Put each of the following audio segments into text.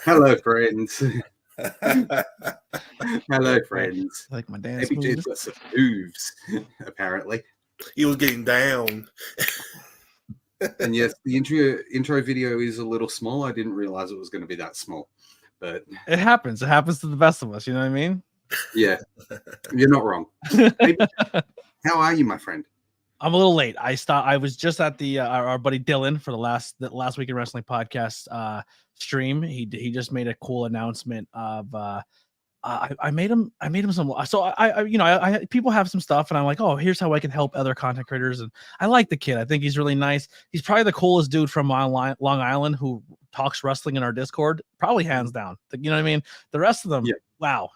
Hello, friends. Hello, friends. Like my dance ABJ's moves. got some moves, apparently. He was getting down. And yes, the intro video is a little small. I didn't realize it was going to be that small, but It happens. It happens to the best of us. You know what I mean? yeah, you're not wrong. ABJ, how are you, my friend? I'm a little late. I was just at the our buddy Dylan for the last Week in Wrestling podcast stream. He just made a cool announcement of I made him some. So I people have some stuff, and I'm like, oh, here's how I can help other content creators. And I like the kid. I think he's really nice. He's probably the coolest dude from Long Island who talks wrestling in our Discord. Probably hands down. You know what I mean? The rest of them, wow,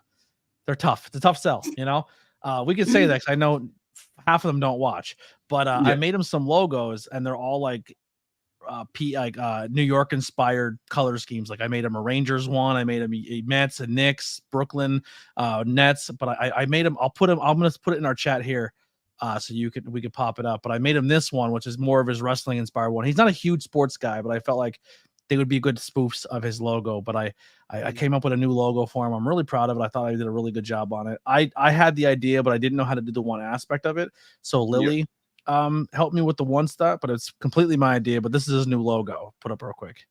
they're tough. It's a tough sell. You know, we could say that 'cause I know half of them don't watch, but I made him some logos, and they're all like New York inspired color schemes. Like I made him a Rangers one, I made him a Mets, a Knicks, Brooklyn Nets, but I made him. I'm gonna put it in our chat here so we could pop it up. But I made him this one, which is more of his wrestling inspired one. He's not a huge sports guy, but I felt like they would be good spoofs of his logo. But I came up with a new logo for him. I'm really proud of it. I thought I did a really good job on it. I had the idea, but I didn't know how to do the one aspect of it. So Lily helped me with the one stuff, but it's completely my idea. But this is his new logo. Put up real quick.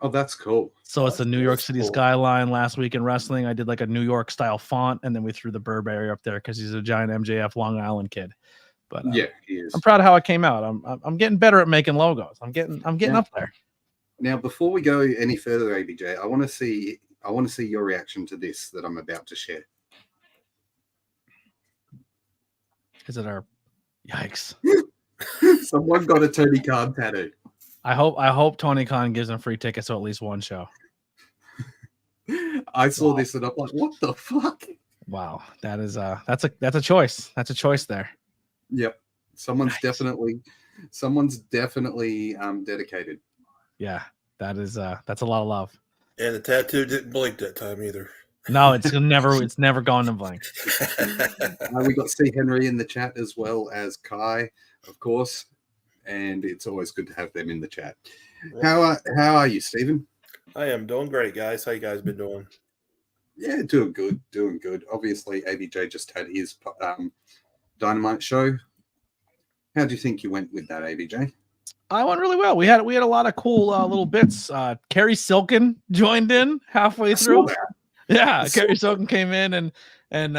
Oh, that's cool. So it's the New York City skyline. Last Week in Wrestling, I did like a New York style font, and then we threw the Burberry up there because he's a giant MJF Long Island kid. But yeah, he is. I'm proud of how it came out. I'm getting better at making logos. I'm getting up there. Now, before we go any further, ABJ, I want to see your reaction to this that I'm about to share. Is it our yikes? Someone got a Tony Khan tattoo. I hope Tony Khan gives him free tickets to at least one show. I saw this and I'm like, what the fuck? Wow, that's a choice. That's a choice there. Yep. Someone's definitely dedicated. Yeah, that's a lot of love. And the tattoo didn't blink that time either. No, it's never gone to blank. We got C. Henry in the chat as well as Kai, of course, and it's always good to have them in the chat. How are you, Stephen? I am doing great, guys. How you guys been doing? Yeah, doing good. Obviously, ABJ just had his Dynamite show. How do you think you went with that, ABJ? I went really well. We had a lot of cool little bits. Carrie Silken joined in halfway through. Yeah, Carrie Silken came in and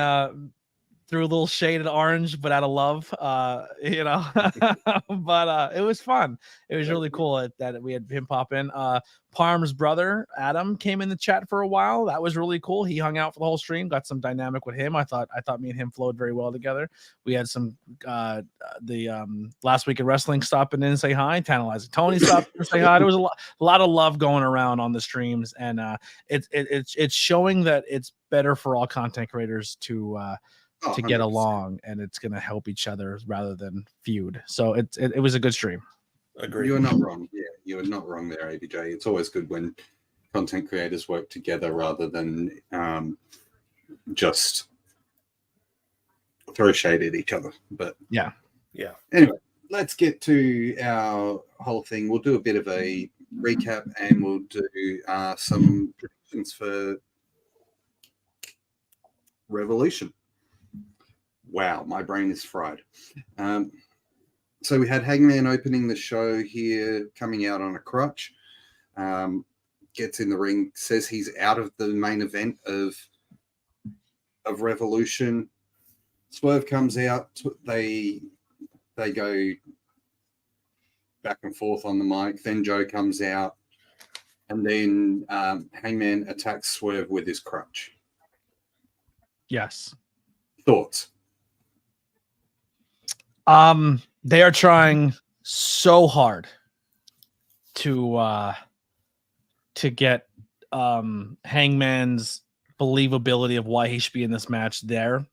threw a little shade at Orange, but out of love, but it was fun. It was really cool that we had him pop in. Parm's brother, Adam, came in the chat for a while. That was really cool. He hung out for the whole stream, got some dynamic with him. I thought me and him flowed very well together. We had some, the Last Week in Wrestling stopping in and say hi. Tantalizing Tony stopped in and say hi. There was a lot of love going around on the streams, and it's showing that it's better for all content creators to get along, and it's going to help each other rather than feud. So it was a good stream. Agreed. You're not wrong. Yeah, you are not wrong there, ABJ. It's always good when content creators work together rather than just throw shade at each other. But yeah. Anyway, let's get to our whole thing. We'll do a bit of a recap, and we'll do some predictions for Revolution. Wow, my brain is fried. So we had Hangman opening the show here, coming out on a crutch. Gets in the ring, says he's out of the main event of Revolution. Swerve comes out. They go back and forth on the mic. Then Joe comes out, and then Hangman attacks Swerve with his crutch. Yes. Thoughts? They are trying so hard to get Hangman's believability of why he should be in this match there.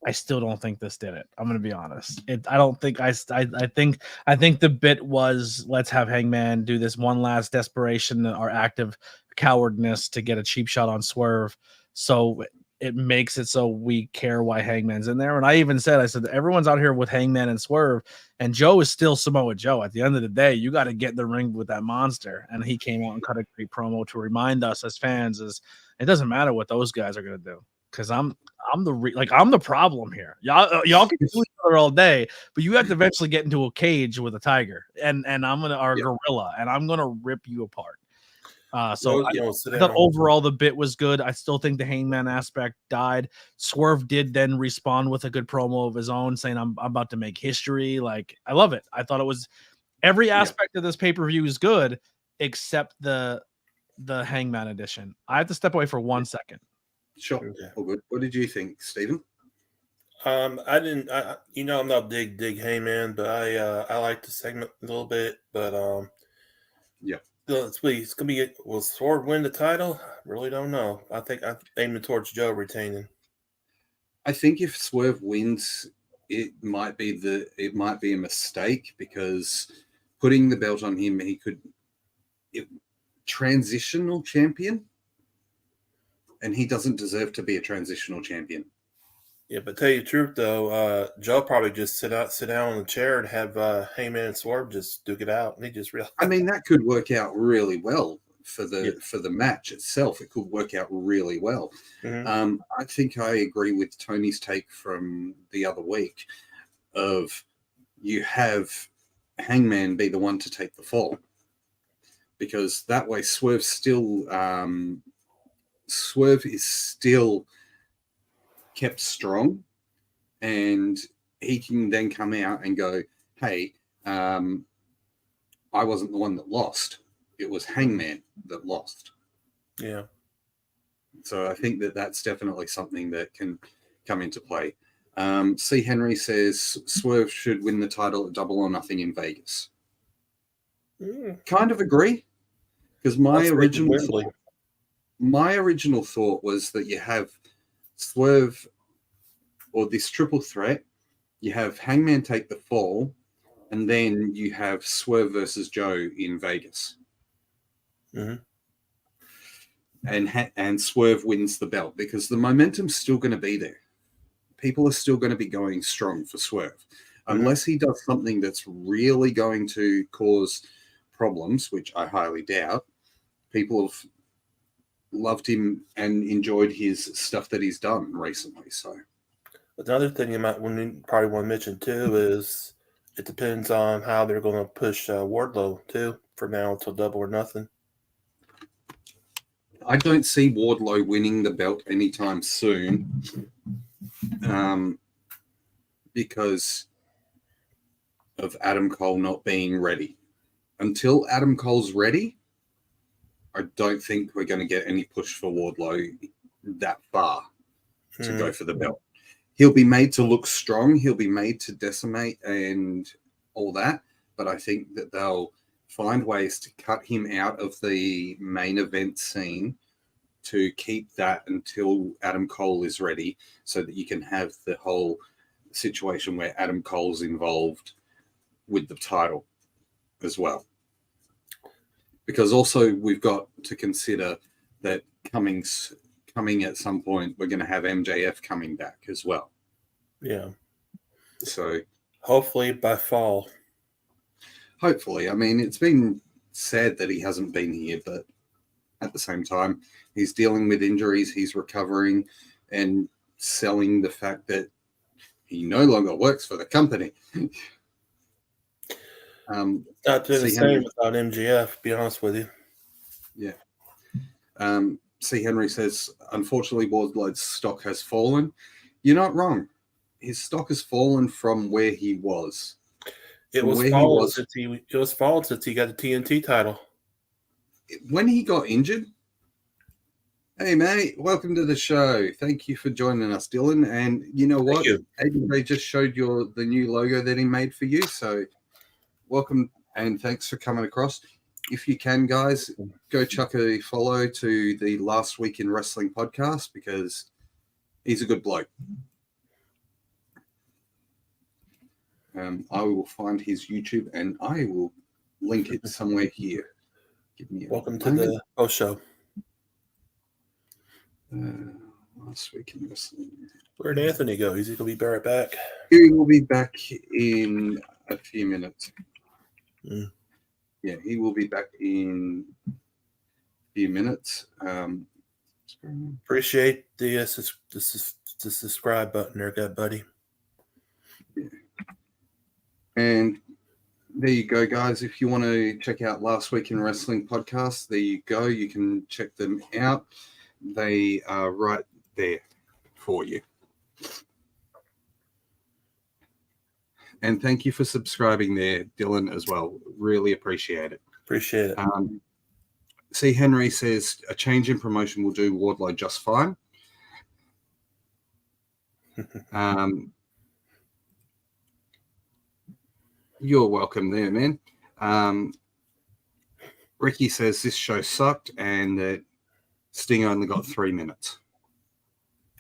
I still don't think this did it. I'm going to be honest. I think the bit was, let's have Hangman do this one last desperation or act of cowardness to get a cheap shot on Swerve. So it makes it so we care why Hangman's in there. And I even said, everyone's out here with Hangman and Swerve, and Joe is still Samoa Joe. At the end of the day, you got to get in the ring with that monster. And he came out and cut a great promo to remind us as fans is it doesn't matter what those guys are gonna do, because I'm the problem here. Y'all can do each other all day, but you have to eventually get into a cage with a tiger and I'm gonna or a gorilla, and I'm gonna rip you apart. So I thought overall the bit was good. I still think the Hangman aspect died. Swerve did then respond with a good promo of his own, saying I'm about to make history. Like, I love it. I thought it was every aspect of this pay-per-view is good except the Hangman edition. I have to step away for 1 second. Sure. Okay. All good. What did you think, Stephen? I didn't. I'm not big Hangman, but I liked the segment a little bit. But it's gonna be. Will Swerve win the title? I really don't know. I think I'm aiming towards Joe retaining. I think if Swerve wins, it might be a mistake, because putting the belt on him, he could transitional champion, and he doesn't deserve to be a transitional champion. Yeah, but tell you the truth though, Joe probably just sit down in the chair and have Heyman and Swerve just duke it out, and he just realized. I mean, that could work out really well for the match itself. It could work out really well. Mm-hmm. I think I agree with Tony's take from the other week of you have Hangman be the one to take the fall, because that way Swerve is still kept strong, and he can then come out and go, hey, I wasn't the one that lost. It was Hangman that lost. Yeah. So I think that's definitely something that can come into play. C. Henry says Swerve should win the title at Double or Nothing in Vegas. Kind of agree, because my original thought was that you have Swerve, or this triple threat, you have Hangman take the fall, and then you have Swerve versus Joe in Vegas. Mm-hmm. And Swerve wins the belt, because the momentum's still going to be there. People are still going to be going strong for Swerve. Unless he does something that's really going to cause problems, which I highly doubt. People have loved him and enjoyed his stuff that he's done recently. So another thing you probably want to mention too is it depends on how they're going to push Wardlow too from now until Double or Nothing. I don't see Wardlow winning the belt anytime soon, because of Adam Cole not being ready. Until Adam Cole's ready, I don't think we're going to get any push for Wardlow that far to go for the belt. He'll be made to look strong. He'll be made to decimate and all that. But I think that they'll find ways to cut him out of the main event scene to keep that until Adam Cole is ready, so that you can have the whole situation where Adam Cole's involved with the title as well. Because also we've got to consider that coming at some point, we're going to have MJF coming back as well. Yeah. So hopefully by fall. Hopefully. I mean, it's been sad that he hasn't been here, but at the same time, he's dealing with injuries, he's recovering, and selling the fact that he no longer works for the company. Not doing the same without MJF, to be honest with you. Yeah. C. Henry says, unfortunately, Wardlow's stock has fallen. You're not wrong. His stock has fallen from where he was. It was fallen since he got the TNT title. When he got injured, hey, mate, welcome to the show. Thank you for joining us, Dylan. And you know what? AEW just showed the new logo that he made for you. So welcome and thanks for coming across. If you can, guys, go chuck a follow to the Last Week in Wrestling podcast, because he's a good bloke. I will find his YouTube and I will link it somewhere here. Welcome to the post show. Last week in wrestling. Where'd Anthony go? Is he going to be right back? He will be back in a few minutes. Mm. Yeah, he will be back in a few minutes. Appreciate the subscribe button there, good buddy. Yeah. And there you go, guys. If you want to check out Last Week in Wrestling podcast, there you go. You can check them out. They are right there for you. And thank you for subscribing there, Dylan, as well. Really appreciate it. Appreciate it. C. Henry says a change in promotion will do Wardlow just fine. You're welcome there, man. Ricky says this show sucked and that Sting only got 3 minutes.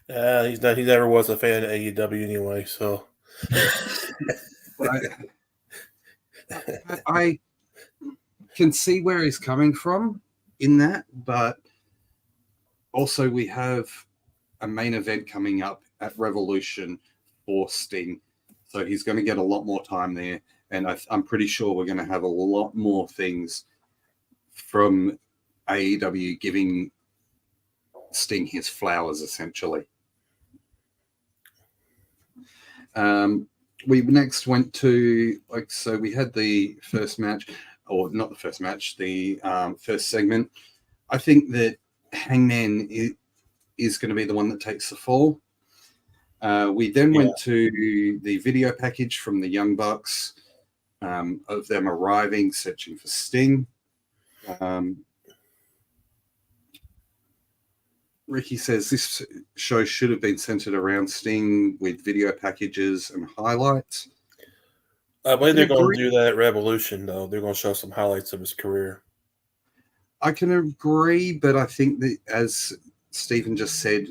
He never was a fan of AEW anyway, so. I can see where he's coming from in that, but also we have a main event coming up at Revolution for Sting, so he's going to get a lot more time there, and I'm pretty sure we're going to have a lot more things from AEW giving Sting his flowers, essentially. We next went to, we had the first match, or not the first match, the first segment. I think that Hangman is going to be the one that takes the fall. We then went to the video package from the Young Bucks of them arriving, searching for Sting. Ricky says this show should have been centered around Sting with video packages and highlights. I believe they're going to do that at Revolution, though. They're going to show some highlights of his career. I can agree, but I think that, as Stephen just said,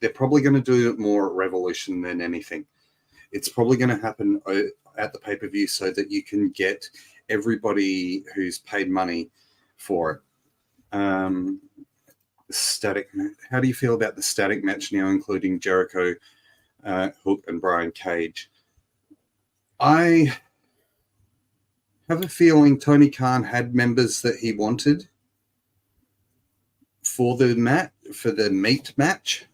they're probably going to do it more at Revolution than anything. It's probably going to happen at the pay-per-view so that you can get everybody who's paid money for it. Static. How do you feel about the static match now, including Jericho, Hook, and Brian Cage? I have a feeling Tony Khan had members that he wanted for the meat match,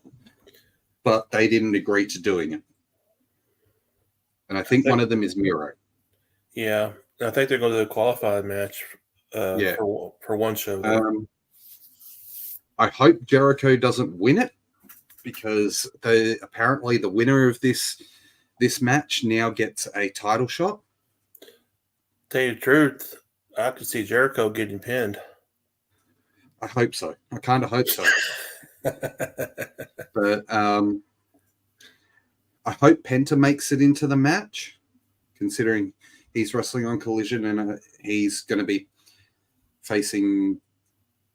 but they didn't agree to doing it. And I think one of them is Miro. Yeah, I think they're going to do a qualified match for one show. I hope Jericho doesn't win it, because apparently the winner of this match now gets a title shot. Tell you the truth, I could see Jericho getting pinned. I hope so. I kind of hope so. But I hope Penta makes it into the match, considering he's wrestling on Collision and he's going to be facing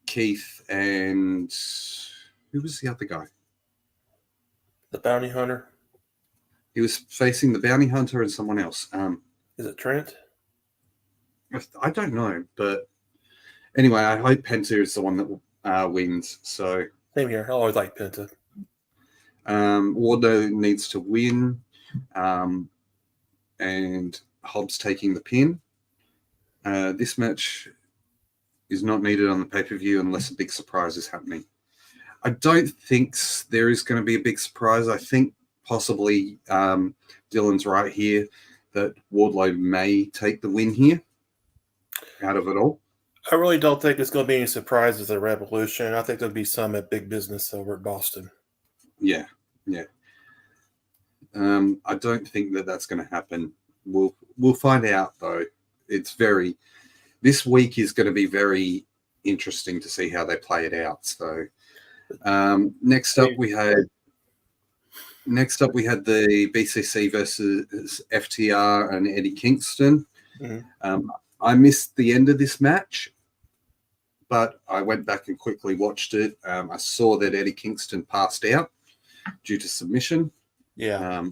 Keith and who was the other guy? The Bounty Hunter. He was facing the Bounty Hunter and someone else. Is it Trent? I don't know, but anyway, I hope Penta is the one that wins. So same here. I always like Penta. Wardlow needs to win, and Hobbs taking the pin. This match is not needed on the pay-per-view unless a big surprise is happening. I don't think there is going to be a big surprise. I think possibly Dylan's right here that Wardlow may take the win here out of it all. I really don't think it's going to be any surprises at Revolution. I think there'll be some at Big Business over at Boston. Yeah. I don't think that that's going to happen. We'll find out, though. This week is going to be very interesting to see how they play it out. So next up we had the BCC versus FTR and Eddie Kingston. Mm-hmm. I missed the end of this match, but I went back and quickly watched it. I saw that Eddie Kingston passed out due to submission. Yeah.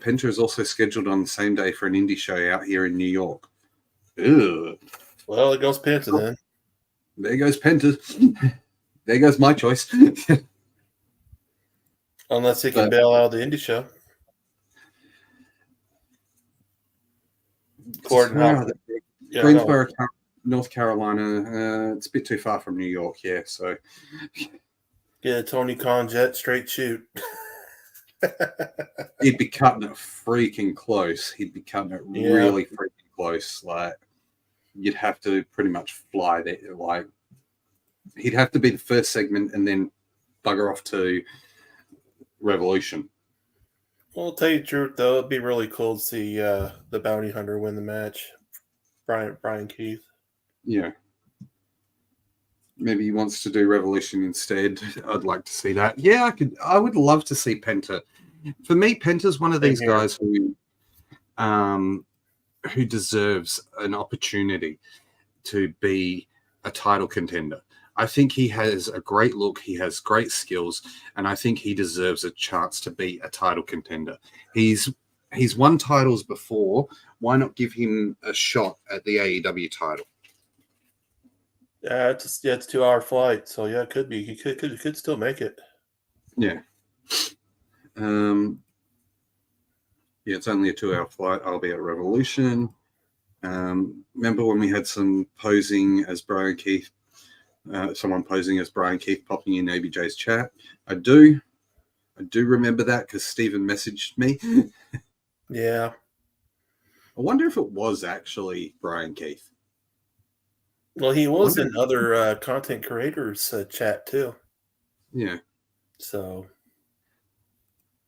Penta is also scheduled on the same day for an indie show out here in New York. Ugh. Well, it goes Penta then. There goes Penta. there goes my choice. Unless he can bail out of the indie show. Greensboro, North Carolina. It's a bit too far from New York, yeah. So get a Tony Khan jet straight shoot. He'd be cutting it freaking close. He'd be cutting it really freaking close. Like you'd have to pretty much fly there. Like he'd have to be the first segment and then bugger off to Revolution. Well, I'll tell you the truth, though, it'd be really cool to see the Bounty Hunter win the match. Brian Keith. Yeah. Maybe he wants to do Revolution instead. I'd like to see that. Yeah, I would love to see Penta. For me, Penta's one of these guys who deserves an opportunity to be a title contender. I think he has a great look. He has great skills, and I think he deserves a chance to be a title contender. He's won titles before. Why not give him a shot at the AEW title? Yeah, it's a 2-hour flight, so yeah, it could be. He could still make it. Yeah. Yeah, it's only a 2-hour flight. I'll be at Revolution. Remember when we had some posing as Brian Keith? Someone posing as Brian Keith popping in ABJ's chat. I do remember that because Stephen messaged me. Yeah. I wonder if it was actually Brian Keith. Well, he was in other content creators chat too. Yeah. So.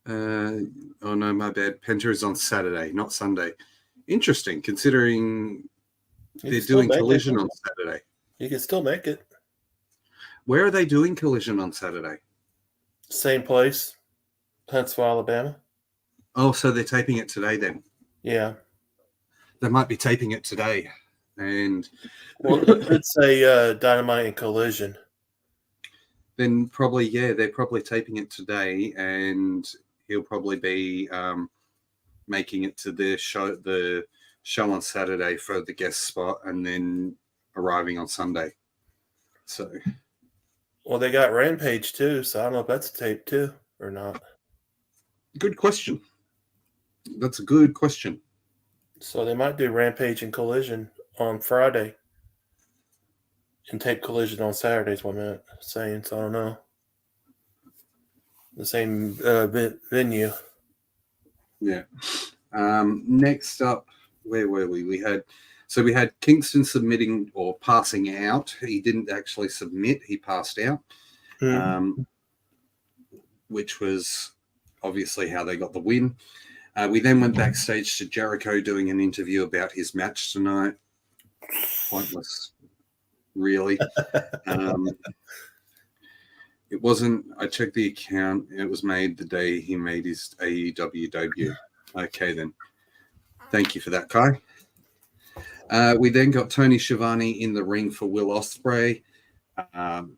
Oh no, my bad. Penta is on Saturday, not Sunday. Interesting, considering they're doing Collision on Saturday. You can still make it. Where are they doing Collision on Saturday? Same place, Huntsville, Alabama. Oh, so they're taping it today then? Yeah. They might be taping it today. And well, let's say Dynamite and Collision. Then probably, yeah, they're probably taping it today, and he'll probably be making it to the show on Saturday for the guest spot, and then arriving on Sunday. So, well, they got Rampage too, so I don't know if that's a tape too or not. Good question. That's a good question. So they might do Rampage and Collision on Friday and tape Collision on Saturday is what I'm saying. So I don't know. The same venue. Yeah. Next up, where were we? We had Kingston submitting or passing out. He didn't actually submit. He passed out, which was obviously how they got the win. We then went backstage to Jericho doing an interview about his match tonight. Pointless, really. It wasn't. I checked the account. It was made the day he made his AEW debut. Okay, then. Thank you for that, Kai. We then got Tony Schiavone in the ring for Will Ospreay. Don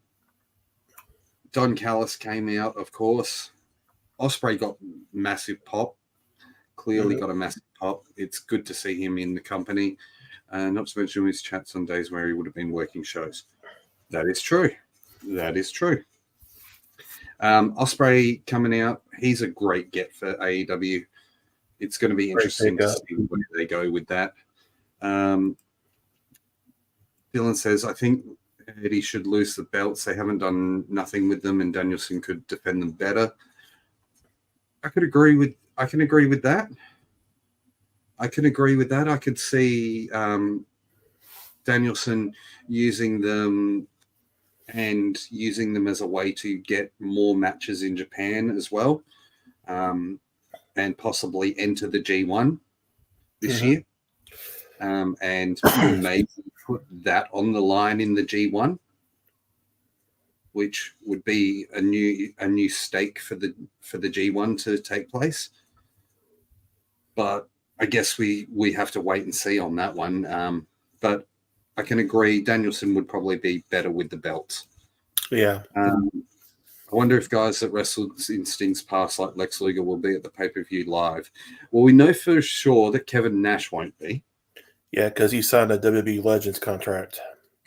Callis came out, of course. Ospreay got massive pop. Clearly got a massive pop. It's good to see him in the company. Not to mention his chats on days where he would have been working shows. That is true. That is true. Ospreay coming out. He's a great get for AEW. It's going to be interesting to see where they go with that. Dylan says, I think Eddie should lose the belts. They haven't done nothing with them, and Danielson could defend them better. I can agree with that. I could see Danielson using them as a way to get more matches in Japan as well, and possibly enter the G1 this year, and maybe put that on the line in the G1, which would be a new stake for the G1 to take place. But I guess we have to wait and see on that one. But I can agree Danielson would probably be better with the belts. Yeah. I wonder if guys that wrestled Instincts past like Lex Luger will be at the pay-per-view live. Well, we know for sure that Kevin Nash won't be. Yeah, because he signed a WWE Legends contract.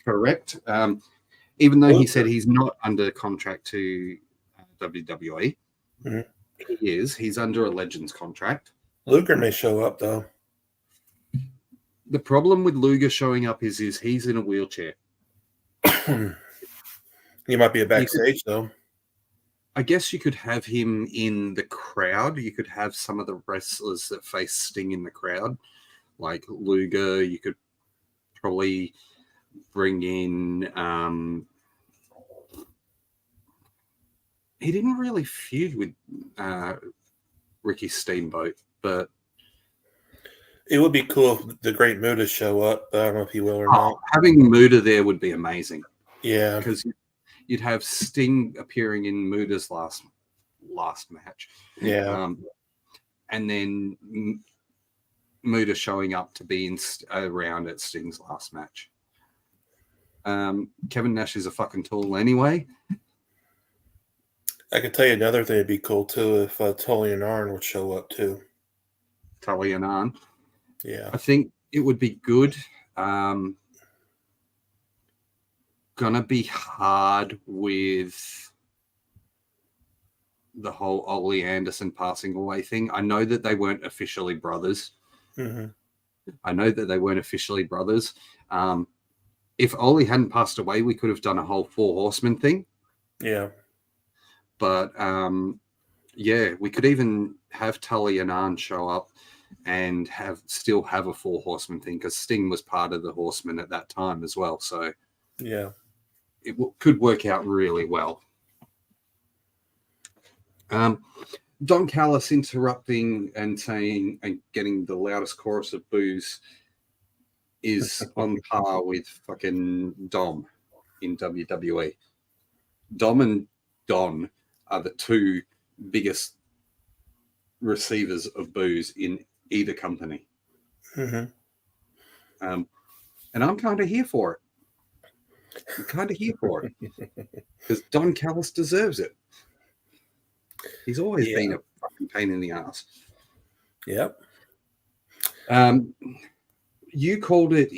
Correct. even though he Luger. said he's not under contract to WWE. Mhm. He is. He's under a Legends contract. Luger may show up though. The problem with Luger showing up is he's in a wheelchair. He might be a backstage though. I guess you could have him in the crowd. You could have some of the wrestlers that face Sting in the crowd, like Luger. You could probably bring in. He didn't really feud with Ricky Steamboat, but It would be cool if the Great Muta show up, but I don't know if he will or not. having Muta there would be amazing. Yeah, Because you'd have Sting appearing in Muta's last match. yeah. And then Muta showing up to be around at Sting's last match. Kevin Nash is a fucking tool anyway. I could tell you another thing that'd be cool too if Tully and Arn would show up too. Tully and Arn. Yeah, I think it would be good. Gonna be hard with the whole Ollie Anderson passing away thing. I know that they weren't officially brothers. mm-hmm. If Ollie hadn't passed away, we could have done a whole Four Horsemen thing. Yeah, But yeah, we could even have Tully and Arn show up and still have a Four Horsemen thing, because Sting was part of the Horsemen at that time as well. So yeah. it could work out really well. Don Callis interrupting and saying and getting the loudest chorus of boos is on par with fucking Dom in WWE. Dom and Don are the two biggest receivers of boos in either company. Mm-hmm. And I'm kind of here for it. I'm kind of here for it because Don Callis deserves it. He's always been a fucking pain in the ass. Yep. You called it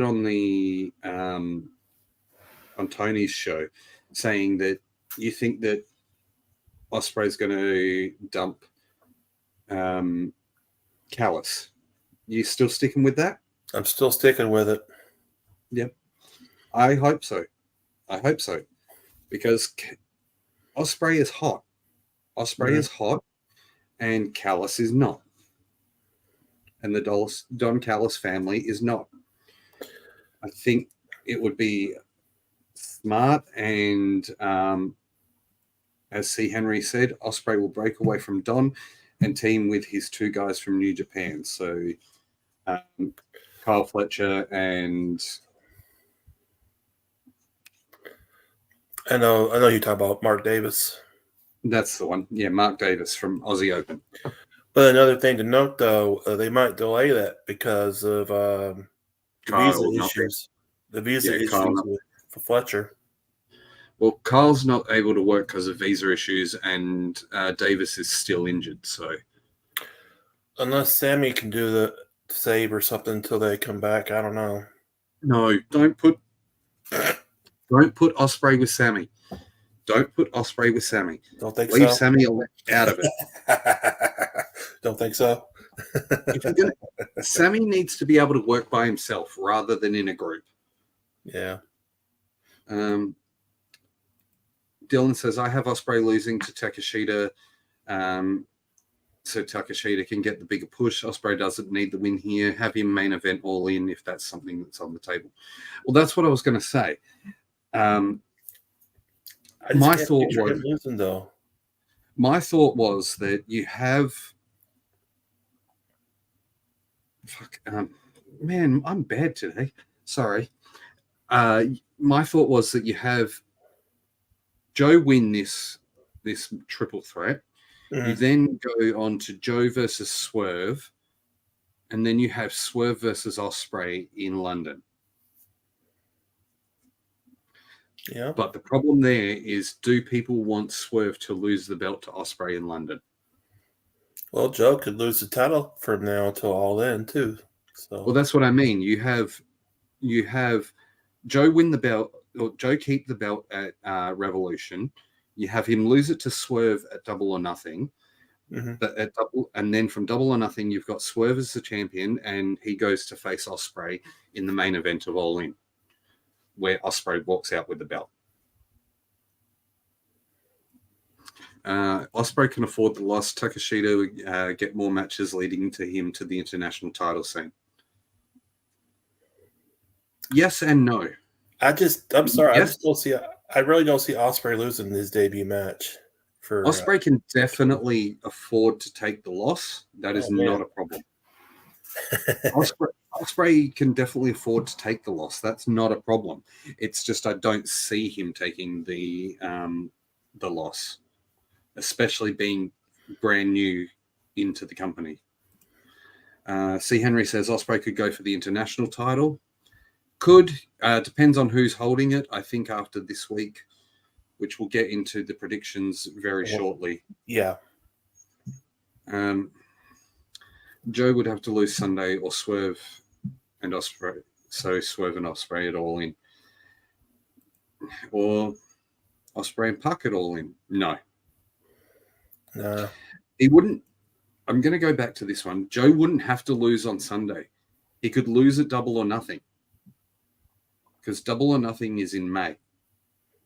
on the on Tony's show, saying that you think that Ospreay's going to dump Callis. You still sticking with that? I'm still sticking with it. Yep. I hope so. Because Ospreay is hot. Is hot, and Callis is not. And the Don Callis family is not. I think it would be smart, and as C. Henry said, Ospreay will break away from Don and team with his two guys from New Japan. So Kyle Fletcher and I know you talk about Mark Davis. that's the one. Yeah, Mark Davis from Aussie Open. But another thing to note, though, they might delay that because of visa issues. The visa issues for Fletcher. Well, Kyle's not able to work because of visa issues, and Davis is still injured. So, unless Sammy can do the save or something until they come back, I don't know. No, don't put Ospreay with Sammy. Don't think so. Leave Sammy out of it. Don't think so. Sammy needs to be able to work by himself rather than in a group. Yeah. Dylan says, I have Ospreay losing to Takeshita, so Takeshita can get the bigger push. Ospreay doesn't need the win here. Have him main event All In if that's something that's on the table. Well, that's what I was going to say. My thought was that you have... man, I'm bad today. Sorry. My thought was that you have Joe win this triple threat. Mm-hmm. You then go on to Joe versus Swerve, and then you have Swerve versus Ospreay in London. Yeah. But the problem there is, do people want Swerve to lose the belt to Ospreay in London? Well, Joe could lose the title from now until All In too. So well, that's what I mean. You have you have Joe win the belt, or Joe keep the belt at Revolution. You have him lose it to Swerve at Double or Nothing. But and then from Double or Nothing, you've got Swerve as the champion, and he goes to face Ospreay in the main event of All In, where Ospreay walks out with the belt. Ospreay can afford the loss. Takeshita get more matches leading to him to the international title scene. Yes and no. I'm sorry. Yes. I really don't see Ospreay losing his debut match. Ospreay can definitely afford to take the loss. That is not a problem. Ospreay can definitely afford to take the loss. That's not a problem. It's just I don't see him taking the loss, especially being brand new into the company. C. Henry says Ospreay could go for the international title. Could. Depends on who's holding it. I think after this week, which we'll get into the predictions very shortly. Yeah. Joe would have to lose Sunday or Swerve and Ospreay. So Swerve and Ospreay at All In. Or Ospreay and Puck at All In. No. He wouldn't. I'm going to go back to this one. Joe wouldn't have to lose on Sunday. He could lose at Double or Nothing. Because Double or Nothing is in May.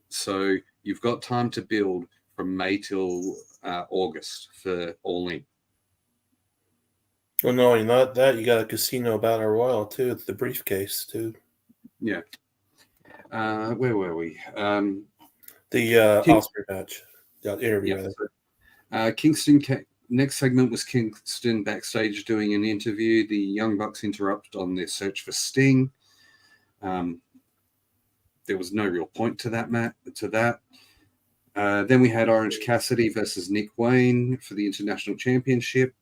So you've got time to build from May till August for All In. Well, no, not that. You got a Casino Battle Royal, too. It's the briefcase, too. Yeah. Where were we? The Ospreay match. Interview, Kingston. Next segment was Kingston backstage doing an interview. The Young Bucks interrupt on their search for Sting. There was no real point to that. Then we had Orange Cassidy versus Nick Wayne for the International Championship.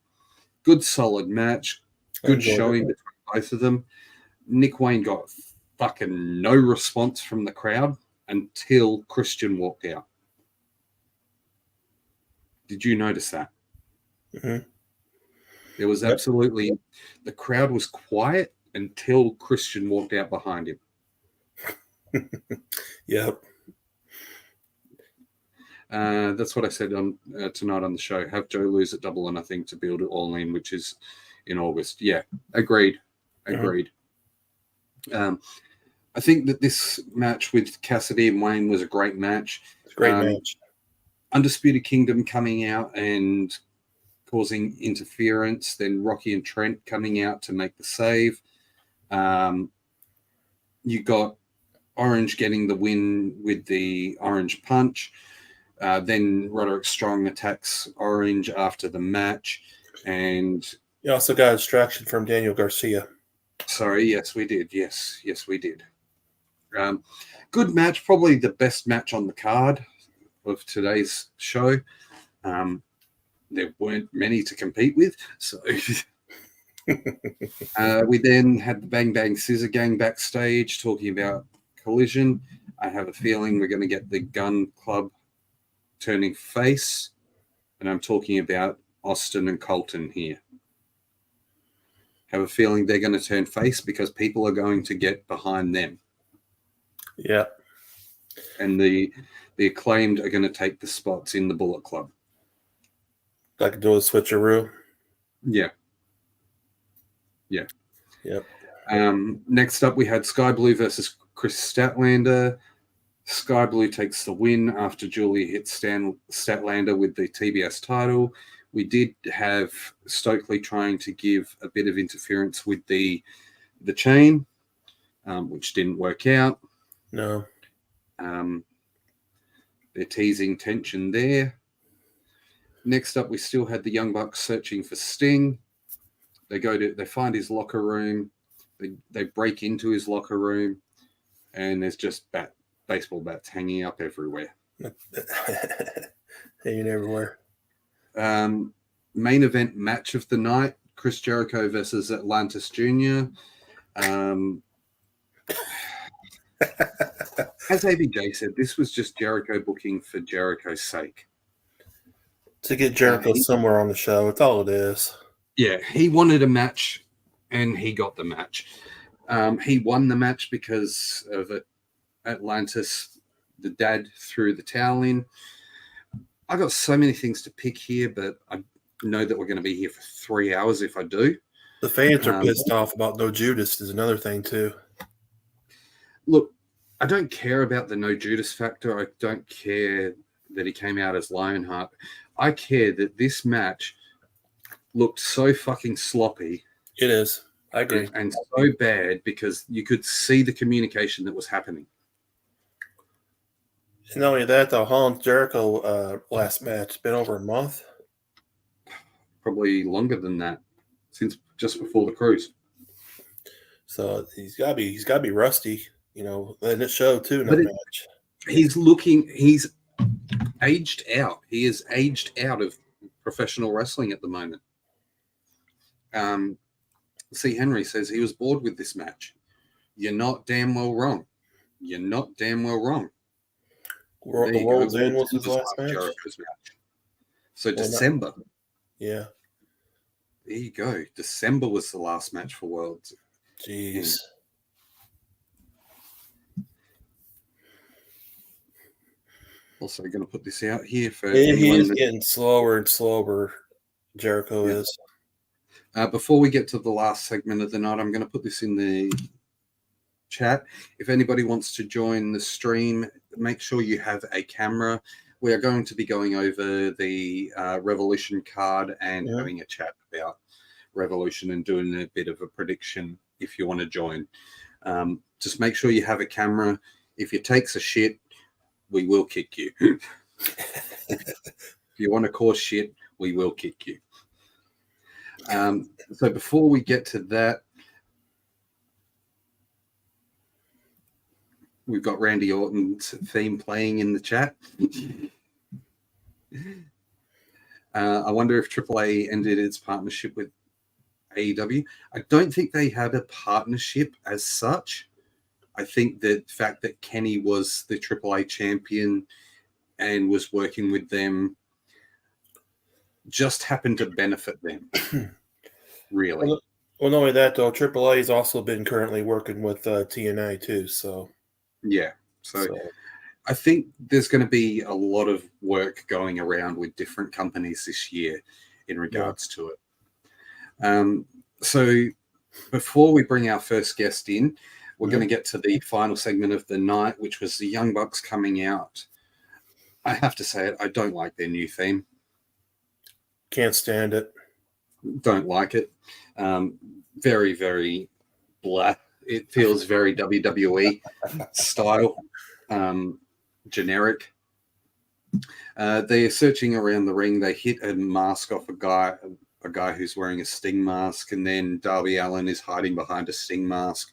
Good, solid match. Good showing between both of them. Nick Wayne got fucking no response from the crowd until Christian walked out. Did you notice that? Mm-hmm. There was absolutely... The crowd was quiet until Christian walked out behind him. Yep. That's what I said on tonight on the show. Have Joe lose at Double or Nothing to build it All In, which is in August. Yeah, agreed. I think that this match with Cassidy and Wayne was a great match. It's a great match. Undisputed Kingdom coming out and causing interference. Then Rocky and Trent coming out to make the save. You got Orange getting the win with the Orange Punch. Then Roderick Strong attacks Orange after the match. And you also got a distraction from Daniel Garcia. Sorry, yes, we did. Yes, we did. Good match, probably the best match on the card of today's show. There weren't many to compete with, so... we then had the Bang Bang Scissor Gang backstage talking about Collision. I have a feeling we're going to get the Gun Club turning face, and I'm talking about Austin and Colton here. Have a feeling they're going to turn face because people are going to get behind them. Yeah. And the Acclaimed are going to take the spots in the Bullet Club. Like do a switcheroo. Yeah. Yep. Next up, we had Sky Blue versus Chris Statlander. Sky Blue takes the win after Julia hits Statlander with the TBS title. We did have Stokely trying to give a bit of interference with the chain, which didn't work out. No. They're teasing tension there. Next up, we still had the Young Bucks searching for Sting. They find his locker room. They break into his locker room, and there's just baseball bats hanging up everywhere. Hanging everywhere. Main event match of the night: Chris Jericho versus Atlantis Jr. As ABJ said, this was just Jericho booking for Jericho's sake. To get Jericho somewhere on the show, that's all it is. Yeah, he wanted a match, and he got the match. He won the match because of Atlantis. The dad threw the towel in. I got so many things to pick here, but I know that we're going to be here for 3 hours if I do. The fans are pissed off about no Judas is another thing too. Look, I don't care about the no Judas factor. I don't care that he came out as Lionheart. I care that this match looked so fucking sloppy. It is. I agree. And so bad because you could see the communication that was happening. And not only that, the Holland Jericho last match been over a month. Probably longer than that, since just before the cruise. So he's got to be rusty, and it showed too in that match. He's aged out. He is aged out of professional wrestling at the moment. C. Henry says he was bored with this match. You're not damn well wrong. You're not damn well wrong. The World's End was his last match. So December. Yeah. There you go. December was the last match for Worlds. Jeez. Also going to put this out here for he is getting slower and slower. Jericho is. Before we get to the last segment of the night, I'm going to put this in the chat. If anybody wants to join the stream, make sure you have a camera. We are going to be going over the Revolution card and having a chat about Revolution and doing a bit of a prediction if you want to join. Just make sure you have a camera. If it takes a shit, we will kick you. If you want to cause shit, we will kick you. So before we get to that, we've got Randy Orton's theme playing in the chat. I wonder if AAA ended its partnership with AEW. I don't think they had a partnership as such. I think the fact that Kenny was the AAA champion and was working with them just happened to benefit them. Really. Well, not only that, though, AAA has also been currently working with TNA too. So, yeah. So I think there's going to be a lot of work going around with different companies this year in regards to it. So before we bring our first guest in, we're going to get to the final segment of the night, which was the Young Bucks coming out. I have to say it. I don't like their new theme. Can't stand it. Don't like it. Very, very blah. It feels very WWE style, generic. They're searching around the ring. They hit a mask off a guy who's wearing a Sting mask, and then Darby Allin is hiding behind a Sting mask.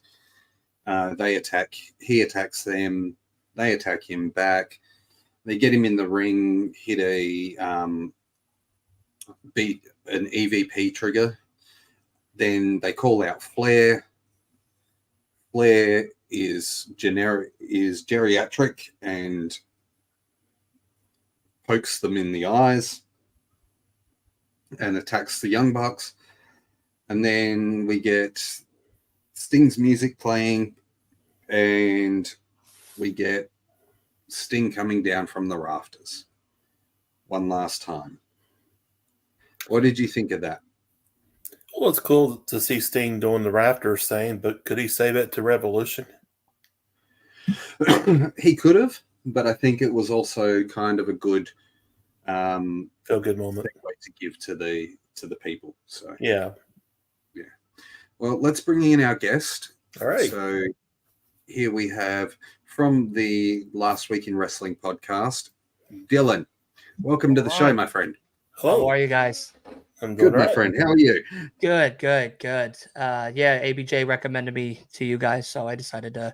They attack. He attacks them. They attack him back. They get him in the ring, hit beat an EVP trigger. Then they call out Flair. Flair is geriatric and pokes them in the eyes and attacks the Young Bucks. And then we get Sting's music playing, and we get Sting coming down from the rafters one last time. What did you think of that? Well, it's cool to see Sting doing the rafters thing, but could he save it to Revolution? He could have, but I think it was also kind of a good feel-good moment to give to the people. So yeah. Well, let's bring in our guest. All right. So here we have from the Last Week in Wrestling podcast, Dylan. Welcome to the show, my friend. Hello. How are you guys? I'm good, my friend. How are you? Good. ABJ recommended me to you guys, so I decided to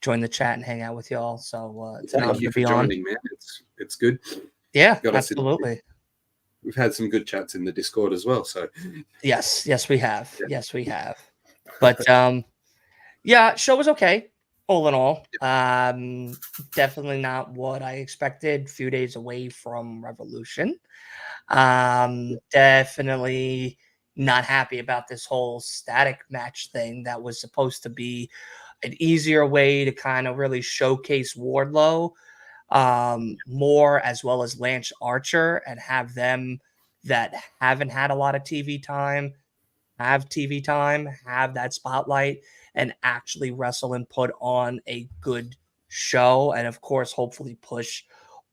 join the chat and hang out with y'all. So it's an honor to be on. Man. It's good. Yeah, absolutely. We've had some good chats in the Discord as well. So yes, we have. Yeah. Yes, we have. But show was okay, all in all. Definitely not what I expected. Few days away from Revolution. Definitely, not happy about this whole static match thing that was supposed to be an easier way to kind of really showcase Wardlow more, as well as Lance Archer, and have them that haven't had a lot of TV time have TV time, have that spotlight, and actually wrestle and put on a good show. And of course, hopefully push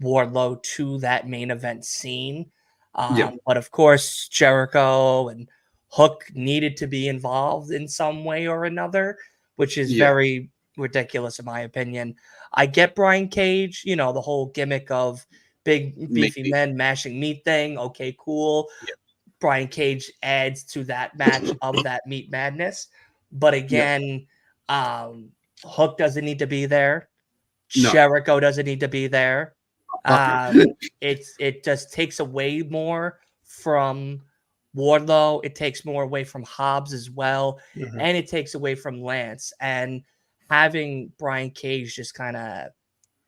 Wardlow to that main event scene. But of course, Jericho and Hook needed to be involved in some way or another, which is very ridiculous in my opinion. I get Brian Cage, the whole gimmick of big beefy men mashing meat thing. Okay, cool. Brian Cage adds to that match of that meat madness. But again, Hook doesn't need to be there. No. Jericho doesn't need to be there. It just takes away more from Wardlow. It takes more away from Hobbs as well. And it takes away from Lance. And having Brian Cage just kind of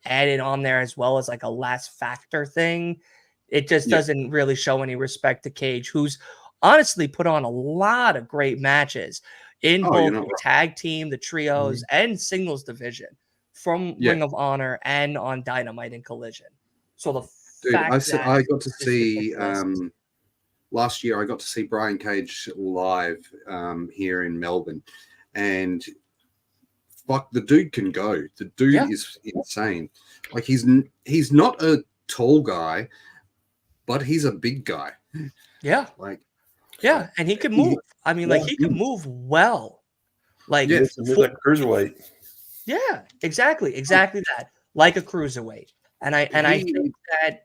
added on there as well as like a last factor thing, it just doesn't really show any respect to Cage, who's honestly put on a lot of great matches in both the tag team, the trios, and singles division from Ring of Honor and on Dynamite and Collision. So the I got to see last year. I got to see Brian Cage live here in Melbourne, and fuck, the dude can go. The dude is insane. Like he's not a tall guy, but he's a big guy. Yeah. And he can move. I mean, he can move well. Like cruiserweight. Yeah, exactly that. Like a cruiserweight. And I think that,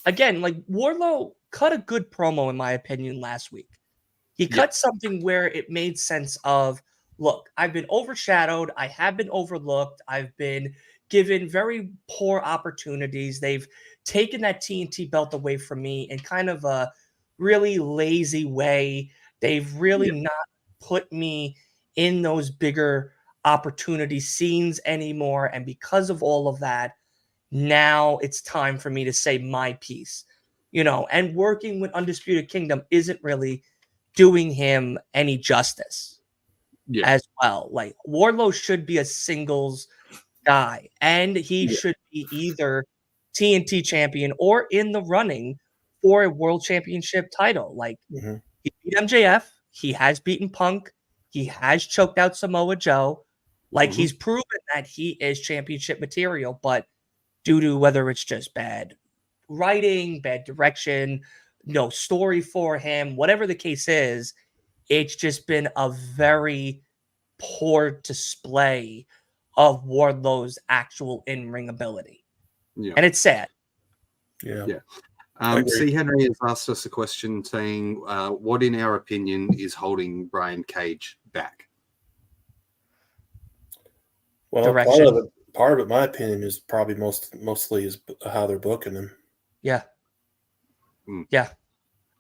again, like Wardlow cut a good promo in my opinion last week. He cut something where it made sense of, look, I've been overshadowed, I have been overlooked, I've been given very poor opportunities. They've taken that TNT belt away from me in kind of a really lazy way. They've really not put me in those bigger opportunity scenes anymore. And because of all of that, now it's time for me to say my piece, and working with Undisputed Kingdom isn't really doing him any justice as well. Like Wardlow should be a singles guy, and he should be either TNT champion or in the running for a world championship title. Like he beat MJF, he has beaten Punk, he has choked out Samoa Joe. Like he's proven that he is championship material, but due to whether it's just bad writing, bad direction, no story for him, whatever the case is, it's just been a very poor display of Wardlow's actual in-ring ability. And it's sad. C. Henry has asked us a question saying, what in our opinion is holding Brian Cage back? Well, part of it, my opinion, is probably mostly is how they're booking him. Yeah.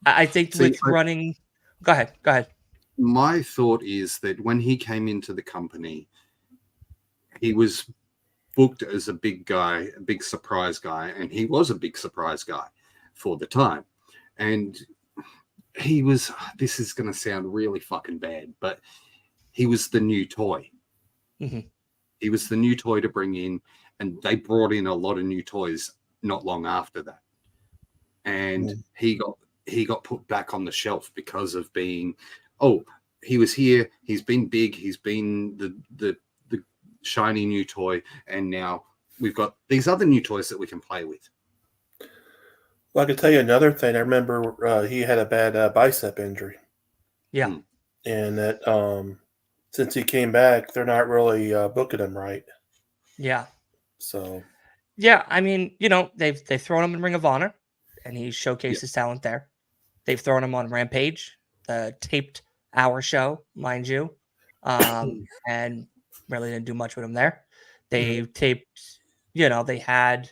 I think running. Go ahead. My thought is that when he came into the company, he was booked as a big guy, a big surprise guy, and he was a big surprise guy for the time. And he was, this is going to sound really fucking bad, but he was the new toy. He was the new toy to bring in, and they brought in a lot of new toys not long after that. And he got put back on the shelf because of being, he was here, he's been big, he's been the shiny new toy, and now we've got these other new toys that we can play with. Well, I can tell you another thing. I remember he had a bad bicep injury. Yeah. And that since he came back, they're not really booking him right. Yeah. So. Yeah, I mean, they've thrown him in Ring of Honor, and he showcased his talent there. They've thrown him on Rampage, the taped hour show, mind you, and really didn't do much with him there. They taped, they had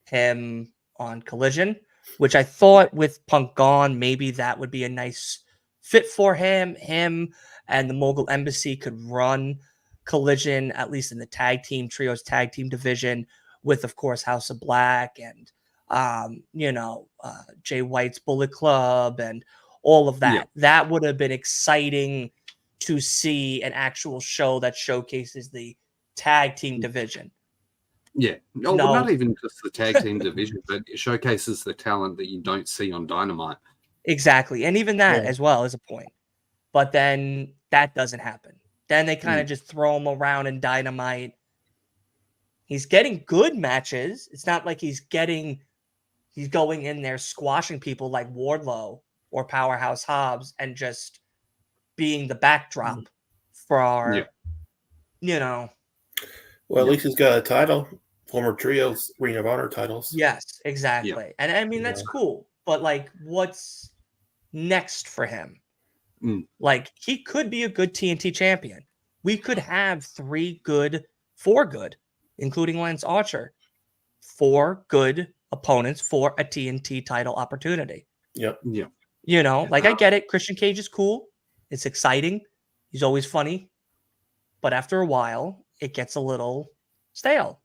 him on Collision, which I thought with Punk gone, maybe that would be a nice fit for him. Him and the Mogul Embassy could run Collision, at least in the trios tag team division, with, of course, House of Black and, Jay White's Bullet Club and all of that. That would have been exciting to see an actual show that showcases the tag team division. Yeah. No, well, not even just the tag team division, but it showcases the talent that you don't see on Dynamite. Exactly. And even that as well is a point. But then that doesn't happen. Then they kind of just throw him around in Dynamite. He's getting good matches. It's not like he's going in there squashing people like Wardlow or Powerhouse Hobbs and just being the backdrop for, you know. Well, at least he's got a title. Former trios, Ring of Honor titles. Yes, exactly. Yeah. And I mean, that's cool. But like, what's next for him? Like, he could be a good TNT champion. We could have 4 good, including Lance Archer, 4 good opponents for a TNT title opportunity. Yep. Yeah. You know, like, I get it. Christian Cage is cool. It's exciting. He's always funny. But after a while, it gets a little stale.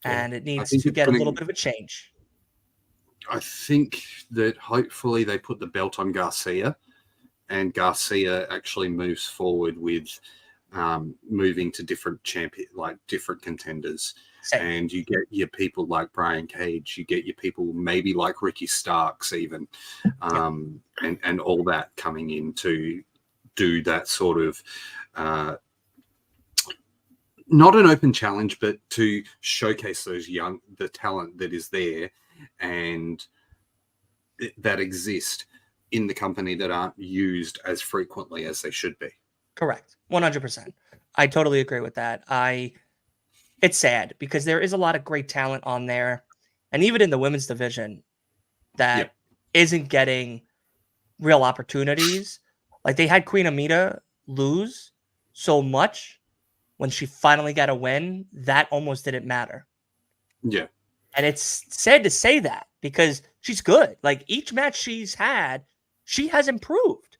And it needs to get a little bit of a change. I think that hopefully they put the belt on Garcia, and Garcia actually moves forward with moving to different different contenders. Same. And you get your people like Brian Cage, you get your people maybe like Ricky Starks even, and all that coming in to do that sort of not an open challenge, but to showcase the talent that is there and that exist in the company that aren't used as frequently as they should be. Correct. 100%. I totally agree with that. It's sad because there is a lot of great talent on there. And even in the women's division that isn't getting real opportunities. Like, they had Queen Amita lose so much when she finally got a win, that almost didn't matter. Yeah. And it's sad to say that because she's good. Like, each match she's had, she has improved.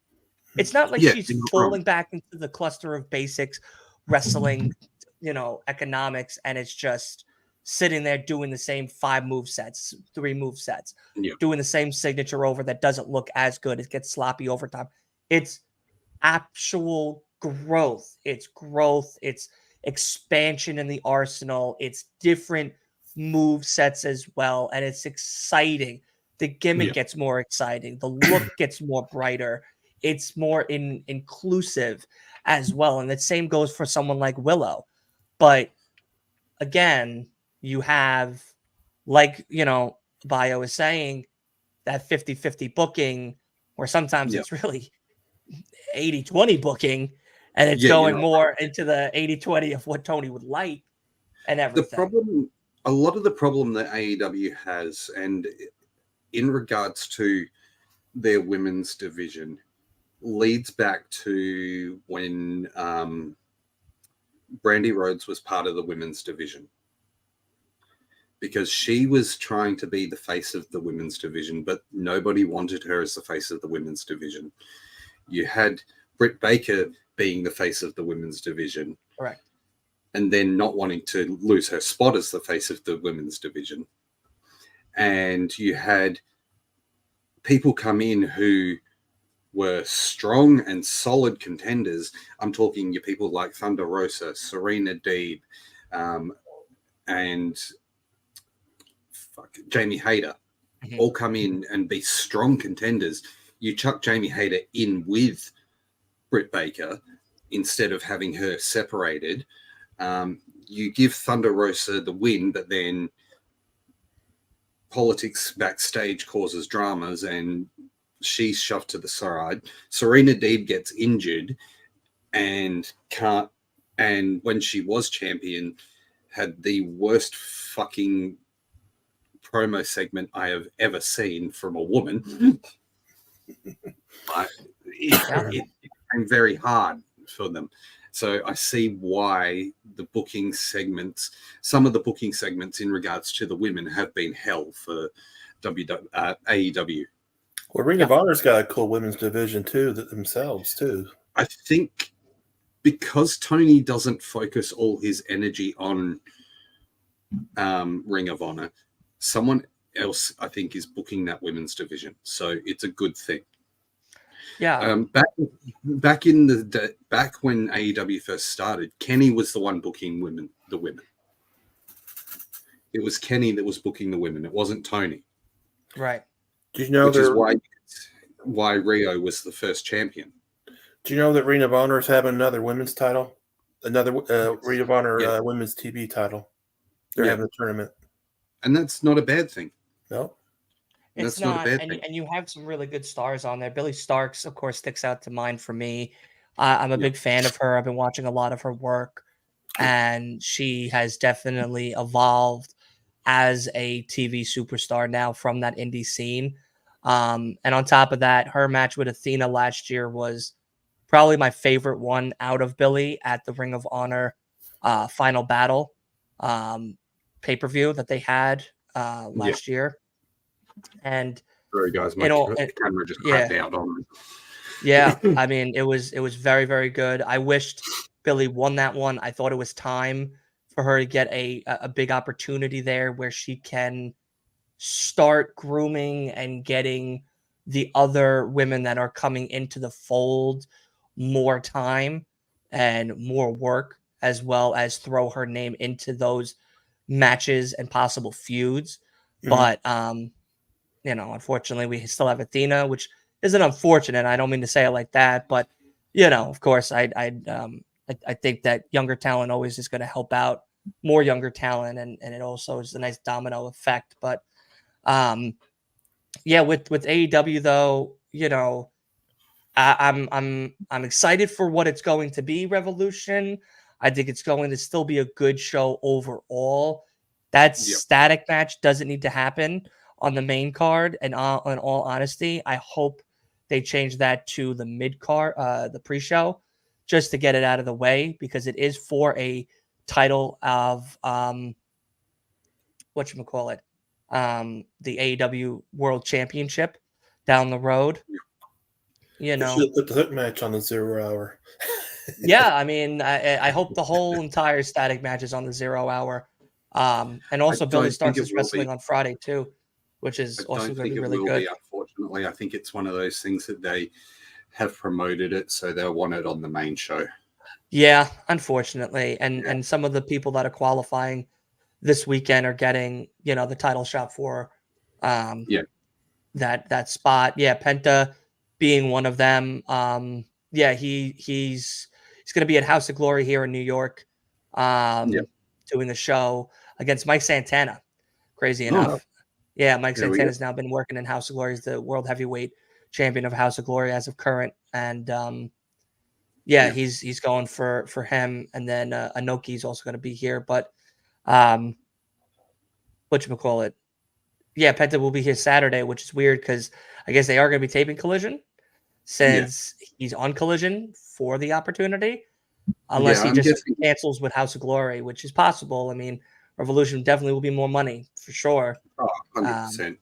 It's not like she's falling back into the cluster of basics wrestling, economics, and it's just sitting there doing the same 3 move sets, doing the same signature over that doesn't look as good. It gets sloppy over time. It's actual growth. It's growth. It's expansion in the arsenal. It's different move sets as well. And it's exciting. The gimmick gets more exciting. The look gets more brighter. It's more inclusive as well. And the same goes for someone like Willow. But again, you have, like, Bio is saying, that 50-50 booking where sometimes it's really 80-20 booking, and it's going more into the 80-20 of what Tony would like and everything. A lot of the problem that AEW has, and in regards to their women's division, leads back to when Brandy Rhodes was part of the women's division. Because she was trying to be the face of the women's division, but nobody wanted her as the face of the women's division. You had Britt Baker being the face of the women's division. Correct. And then not wanting to lose her spot as the face of the women's division. And you had people come in who were strong and solid contenders. I'm talking your people like Thunder Rosa, Serena Deeb, and Jamie Hayter, all come in and be strong contenders. You chuck Jamie Hayter in with Britt Baker instead of having her separated. You give Thunder Rosa the win, but then politics backstage causes dramas and she's shoved to the side. Serena Deeb gets injured and can't, and when she was champion, had the worst fucking promo segment I have ever seen from a woman. It became very hard for them. So I see why the booking segments, some of the booking segments in regards to the women have been hell for AEW. Well, Ring of Honor's got a cool women's division too, themselves too. I think because Tony doesn't focus all his energy on Ring of Honor, someone else, I think, is booking that women's division. So it's a good thing. Yeah. Back when AEW first started, Kenny was the one booking the women. It was Kenny that was booking the women. It wasn't Tony. Right. Do you know which is why Rio was the first champion. Do you know that Ring of Honor is having another women's title? Another Ring of Honor women's TV title. They're having a tournament. And that's not a bad thing. No. It's not, and you have some really good stars on there. Billy Starks, of course, sticks out to mind for me. I'm a big fan of her. I've been watching a lot of her work, and she has definitely evolved as a TV superstar now from that indie scene. And on top of that, her match with Athena last year was probably my favorite one out of Billy at the Ring of Honor Final Battle pay-per-view that they had last year. And sorry guys, my camera just cracked out on me. Yeah, I mean, it was very, very good. I wished Billy won that one. I thought it was time for her to get a big opportunity there where she can start grooming and getting the other women that are coming into the fold more time and more work, as well as throw her name into those matches and possible feuds. But unfortunately, we still have Athena, which isn't unfortunate. I don't mean to say it like that, but of course, I think that younger talent always is going to help out more younger talent, and it also is a nice domino effect. But with AEW though, I'm excited for what it's going to be. Revolution. I think it's going to still be a good show overall. That static match doesn't need to happen on the main card, and in all honesty, I hope they change that to the mid card, the pre-show, just to get it out of the way, because it is for a title of the AEW World Championship down the road. They should put the hook match on the 0 hour. Yeah, I mean, I hope the whole entire static match is on the 0 hour. And also Billy Starks is wrestling on Friday too, which is also going to be really good. Unfortunately, I think it's one of those things that they have promoted it, so they'll want it on the main show. Yeah, unfortunately, and some of the people that are qualifying this weekend are getting the title shot for that spot. Yeah, Penta being one of them. He's going to be at House of Glory here in New York, doing a show against Mike Santana. Crazy enough. Yeah, Mike Santana has now been working in House of Glory. He's the world heavyweight champion of House of Glory as of current. And he's going for him. And then Anoki's also going to be here. But whatchamacallit? Yeah, Penta will be here Saturday, which is weird because I guess they are going to be taping Collision since he's on Collision for the opportunity. Unless he just cancels with House of Glory, which is possible. I mean, Revolution definitely will be more money for sure. Oh, 100%.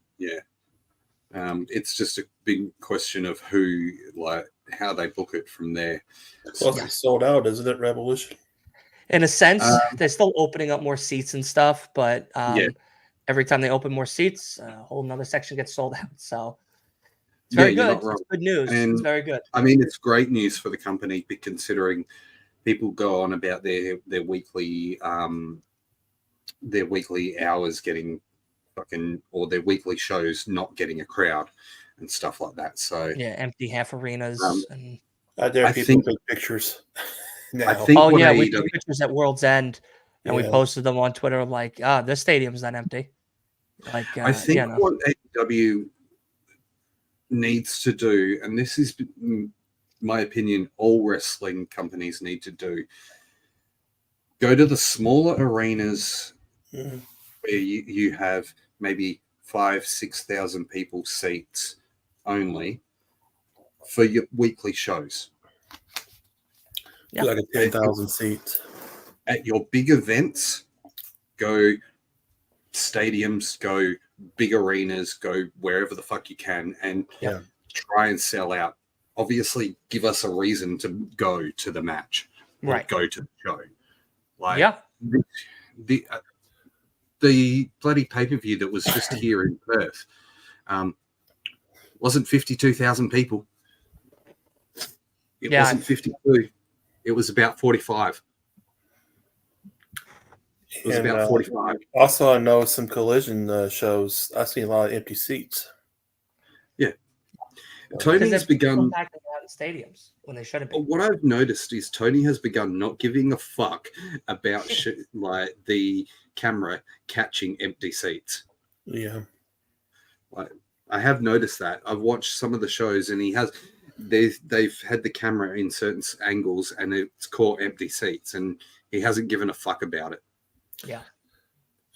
It's just a big question of how they book it from there. Plus, it's sold out, isn't it, Revolution? In a sense, they're still opening up more seats and stuff, but every time they open more seats, a whole nother section gets sold out. So it's very good. It's good news. And, it's very good. I mean, it's great news for the company, considering people go on about their weekly hours getting or their weekly shows not getting a crowd and stuff like that. So empty half arenas. I dare people take pictures. I think we took pictures at World's End and we posted them on Twitter. Like, this stadium's not empty. Like, I think what AEW needs to do, and this is my opinion, all wrestling companies need to do, go to the smaller arenas where you have maybe 5,000-6,000 people seats only for your weekly shows. Yeah, like a 10,000 seats. At your big events, go stadiums, go big arenas, go wherever the fuck you can, and try and sell out. Obviously, give us a reason to go to the match, or go to the show. The bloody pay-per-view that was just here in Perth wasn't 52,000 people. It wasn't 52. It was about 45. It was about 45. Also, I know some collision shows. I've seen a lot of empty seats. Yeah. Tony has begun back out in stadiums when they shouldn't be. What I've noticed is Tony has begun not giving a fuck about like the camera catching empty seats. Yeah. Like, I have noticed that. I've watched some of the shows and they've had the camera in certain angles and it's caught empty seats and he hasn't given a fuck about it. Yeah.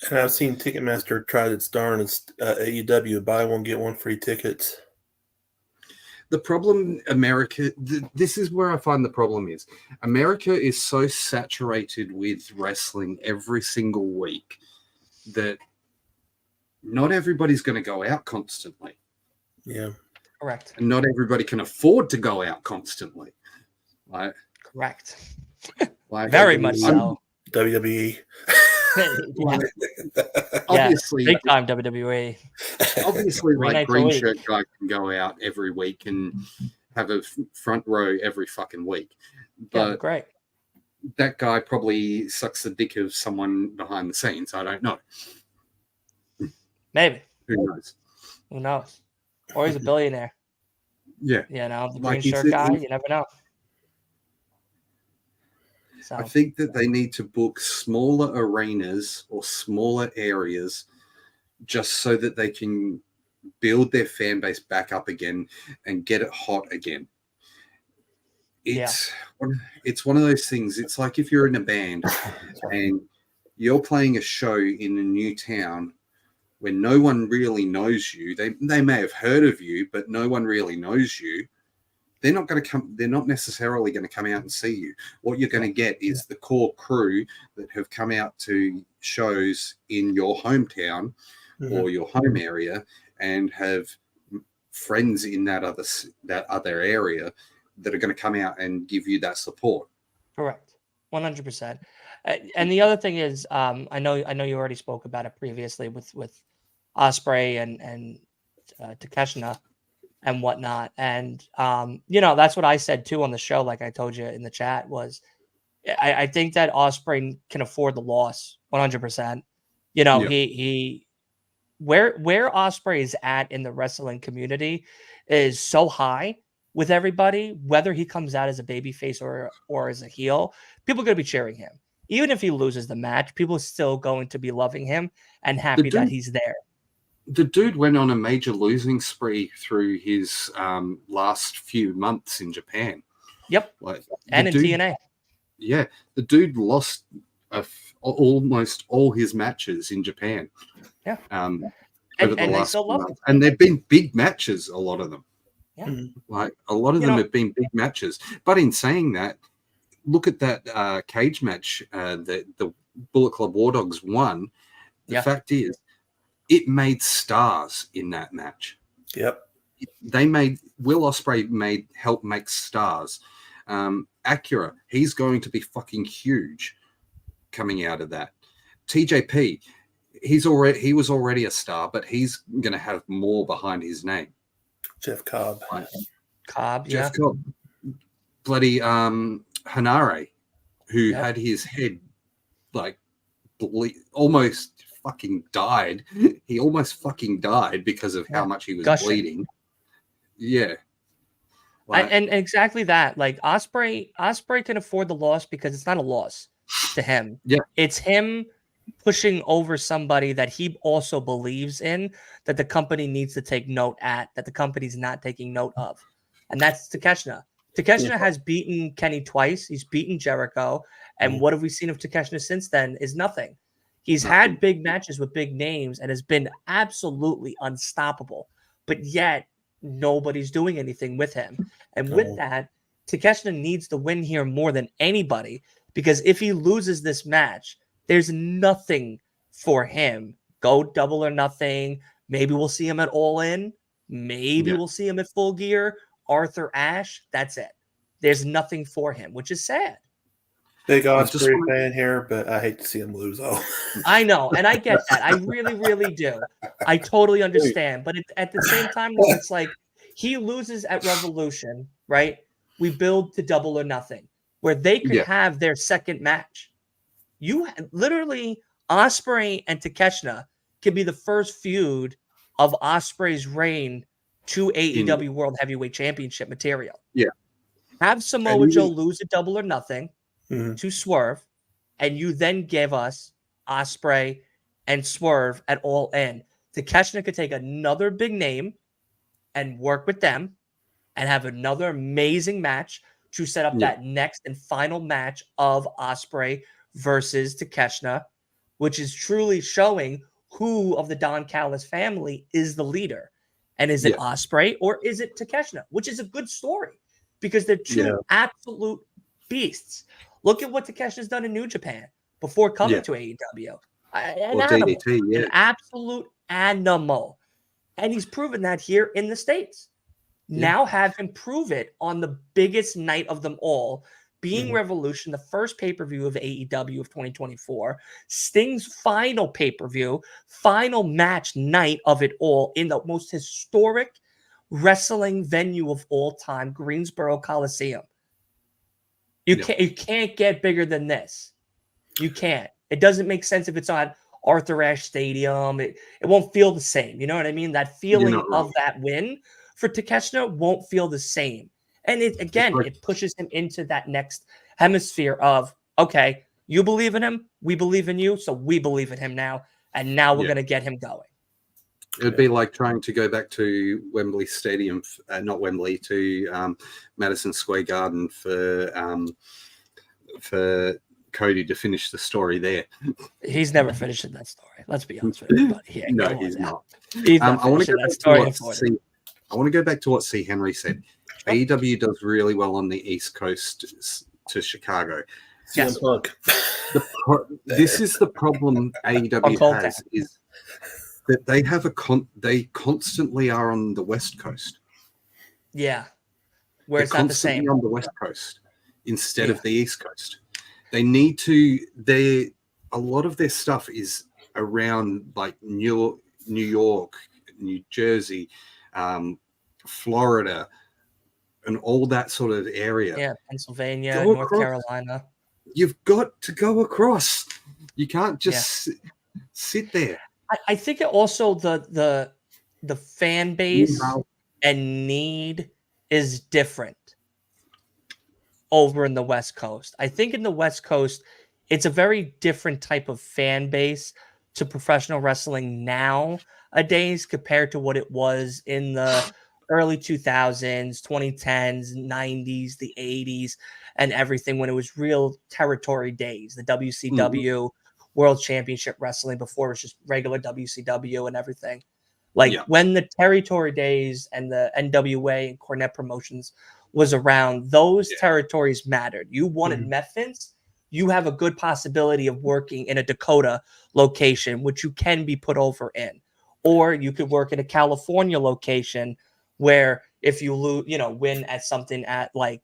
And I've seen Ticketmaster try its darnest AEW buy one get one free tickets. The problem, America, this is where I find the problem is. America is so saturated with wrestling every single week that not everybody's going to go out constantly. Yeah. Correct. And not everybody can afford to go out constantly. Like, correct. Like, very much so. WWE. Yeah. Obviously, big time WWE. Obviously, like Green Shirt Guy can go out every week and have a front row every fucking week. But great. That guy probably sucks the dick of someone behind the scenes. I don't know. Maybe. Who knows? Who knows? Or he's a billionaire. Yeah. You know, the Like, Green Shirt Guy, you never know. So. I think that they need to book smaller arenas or smaller areas just so that they can build their fan base back up again and get it hot again. It's one of those things. It's like if you're in a band and you're playing a show in a new town where no one really knows you. They may have heard of you, but no one really knows you. They're not necessarily going to come out and see you. What you're going to get is the core crew that have come out to shows in your hometown or your home area and have friends in that other area that are going to come out and give you that support. Correct. 100%. And the other thing is, I know you already spoke about it previously with Ospreay and Takeshita and whatnot. And, that's what I said too on the show. Like I told you in the chat was I think that Ospreay can afford the loss 100%. He where Ospreay is at in the wrestling community is so high with everybody, whether he comes out as a babyface or as a heel, people are going to be cheering him. Even if he loses the match, people are still going to be loving him and happy that he's there. The dude went on a major losing spree through his last few months in Japan. Yep. And in TNA. Yeah. The dude lost almost all his matches in Japan. Yeah. Over the last month. And they've been big matches, a lot of them. Yeah. Like a lot of them have been big matches. But in saying that, look at that cage match that the Bullet Club War Dogs won. The fact is, it made stars in that match. Yep. Will Ospreay helped make stars. Acura, he's going to be fucking huge coming out of that. TJP, he was already a star, but he's going to have more behind his name. Jeff Cobb. Jeff Cobb. Bloody Hanare, who had his head like almost fucking died. He almost fucking died because of how much he was bleeding. Yeah. And exactly that. Like Ospreay can afford the loss because it's not a loss to him. Yeah. It's him pushing over somebody that he also believes in, that the company needs to take note that the company's not taking note of. And that's Takeshita. Takeshita has beaten Kenny twice. He's beaten Jericho. And what have we seen of Takeshita since then is nothing. He's had big matches with big names and has been absolutely unstoppable. But yet, nobody's doing anything with him. And with that, Takeshita needs to win here more than anybody, because if he loses this match, there's nothing for him. Go Double or Nothing. Maybe we'll see him at All In. Maybe we'll see him at Full Gear. Arthur Ashe. That's it. There's nothing for him, which is sad. Big Ospreay fan here, but I hate to see him lose. I know, and I get that. I really, really do. I totally understand. But at the same time, it's like he loses at Revolution, right? we build to Double or Nothing, where they could have their second match. You literally, Ospreay and Takeshita could be the first feud of Ospreay's reign to AEW World Heavyweight Championship material. Yeah. Have Samoa Joe lose a Double or Nothing to Swerve, and you then give us Ospreay and Swerve at All In. Takeshita could take another big name and work with them and have another amazing match to set up that next and final match of Ospreay versus Takeshita, which is truly showing who of the Don Callis family is the leader. And is it Ospreay or is it Takeshita? Which is a good story because they're two absolute beasts. Look at what Takeshita's done in New Japan before coming to AEW. An absolute animal. And he's proven that here in the States. Now have him prove it on the biggest night of them all, being Revolution, the first pay-per-view of AEW of 2024, Sting's final pay-per-view, final match night of it all in the most historic wrestling venue of all time, Greensboro Coliseum. You can't get bigger than this. You can't. It doesn't make sense if it's on Arthur Ashe Stadium. It won't feel the same. You know what I mean? That feeling of that win for Takeshita won't feel the same. And it pushes him into that next hemisphere of, okay, you believe in him, we believe in you, so we believe in him now, and now we're going to get him going. It would be like trying to go back to Wembley Stadium, not Wembley, to Madison Square Garden for Cody to finish the story there. He's never finished that story. Let's be honest with you, buddy. No, he's not. I want to go back to what C. Henry said. AEW does really well on the East Coast to Chicago. Yes. This is the problem AEW has, is that they have they constantly are on the West Coast. Yeah, where it's not the same on the West Coast instead of the East Coast. They need to. A lot of their stuff is around like New York, New Jersey, Florida, and all that sort of area. Yeah, Pennsylvania, North Carolina. You've got to go across. You can't just sit there. I think it also the fan base and need is different over in the West Coast. I think in the West Coast, it's a very different type of fan base to professional wrestling nowadays compared to what it was in the early 2000s, 2010s, 90s, the 80s, and everything when it was real territory days, the WCW World Championship Wrestling before it was just regular WCW and everything. When the territory days and the NWA and Cornette Promotions was around, those territories mattered. You wanted Memphis, you have a good possibility of working in a Dakota location, which you can be put over in. Or you could work in a California location where if you win at something at a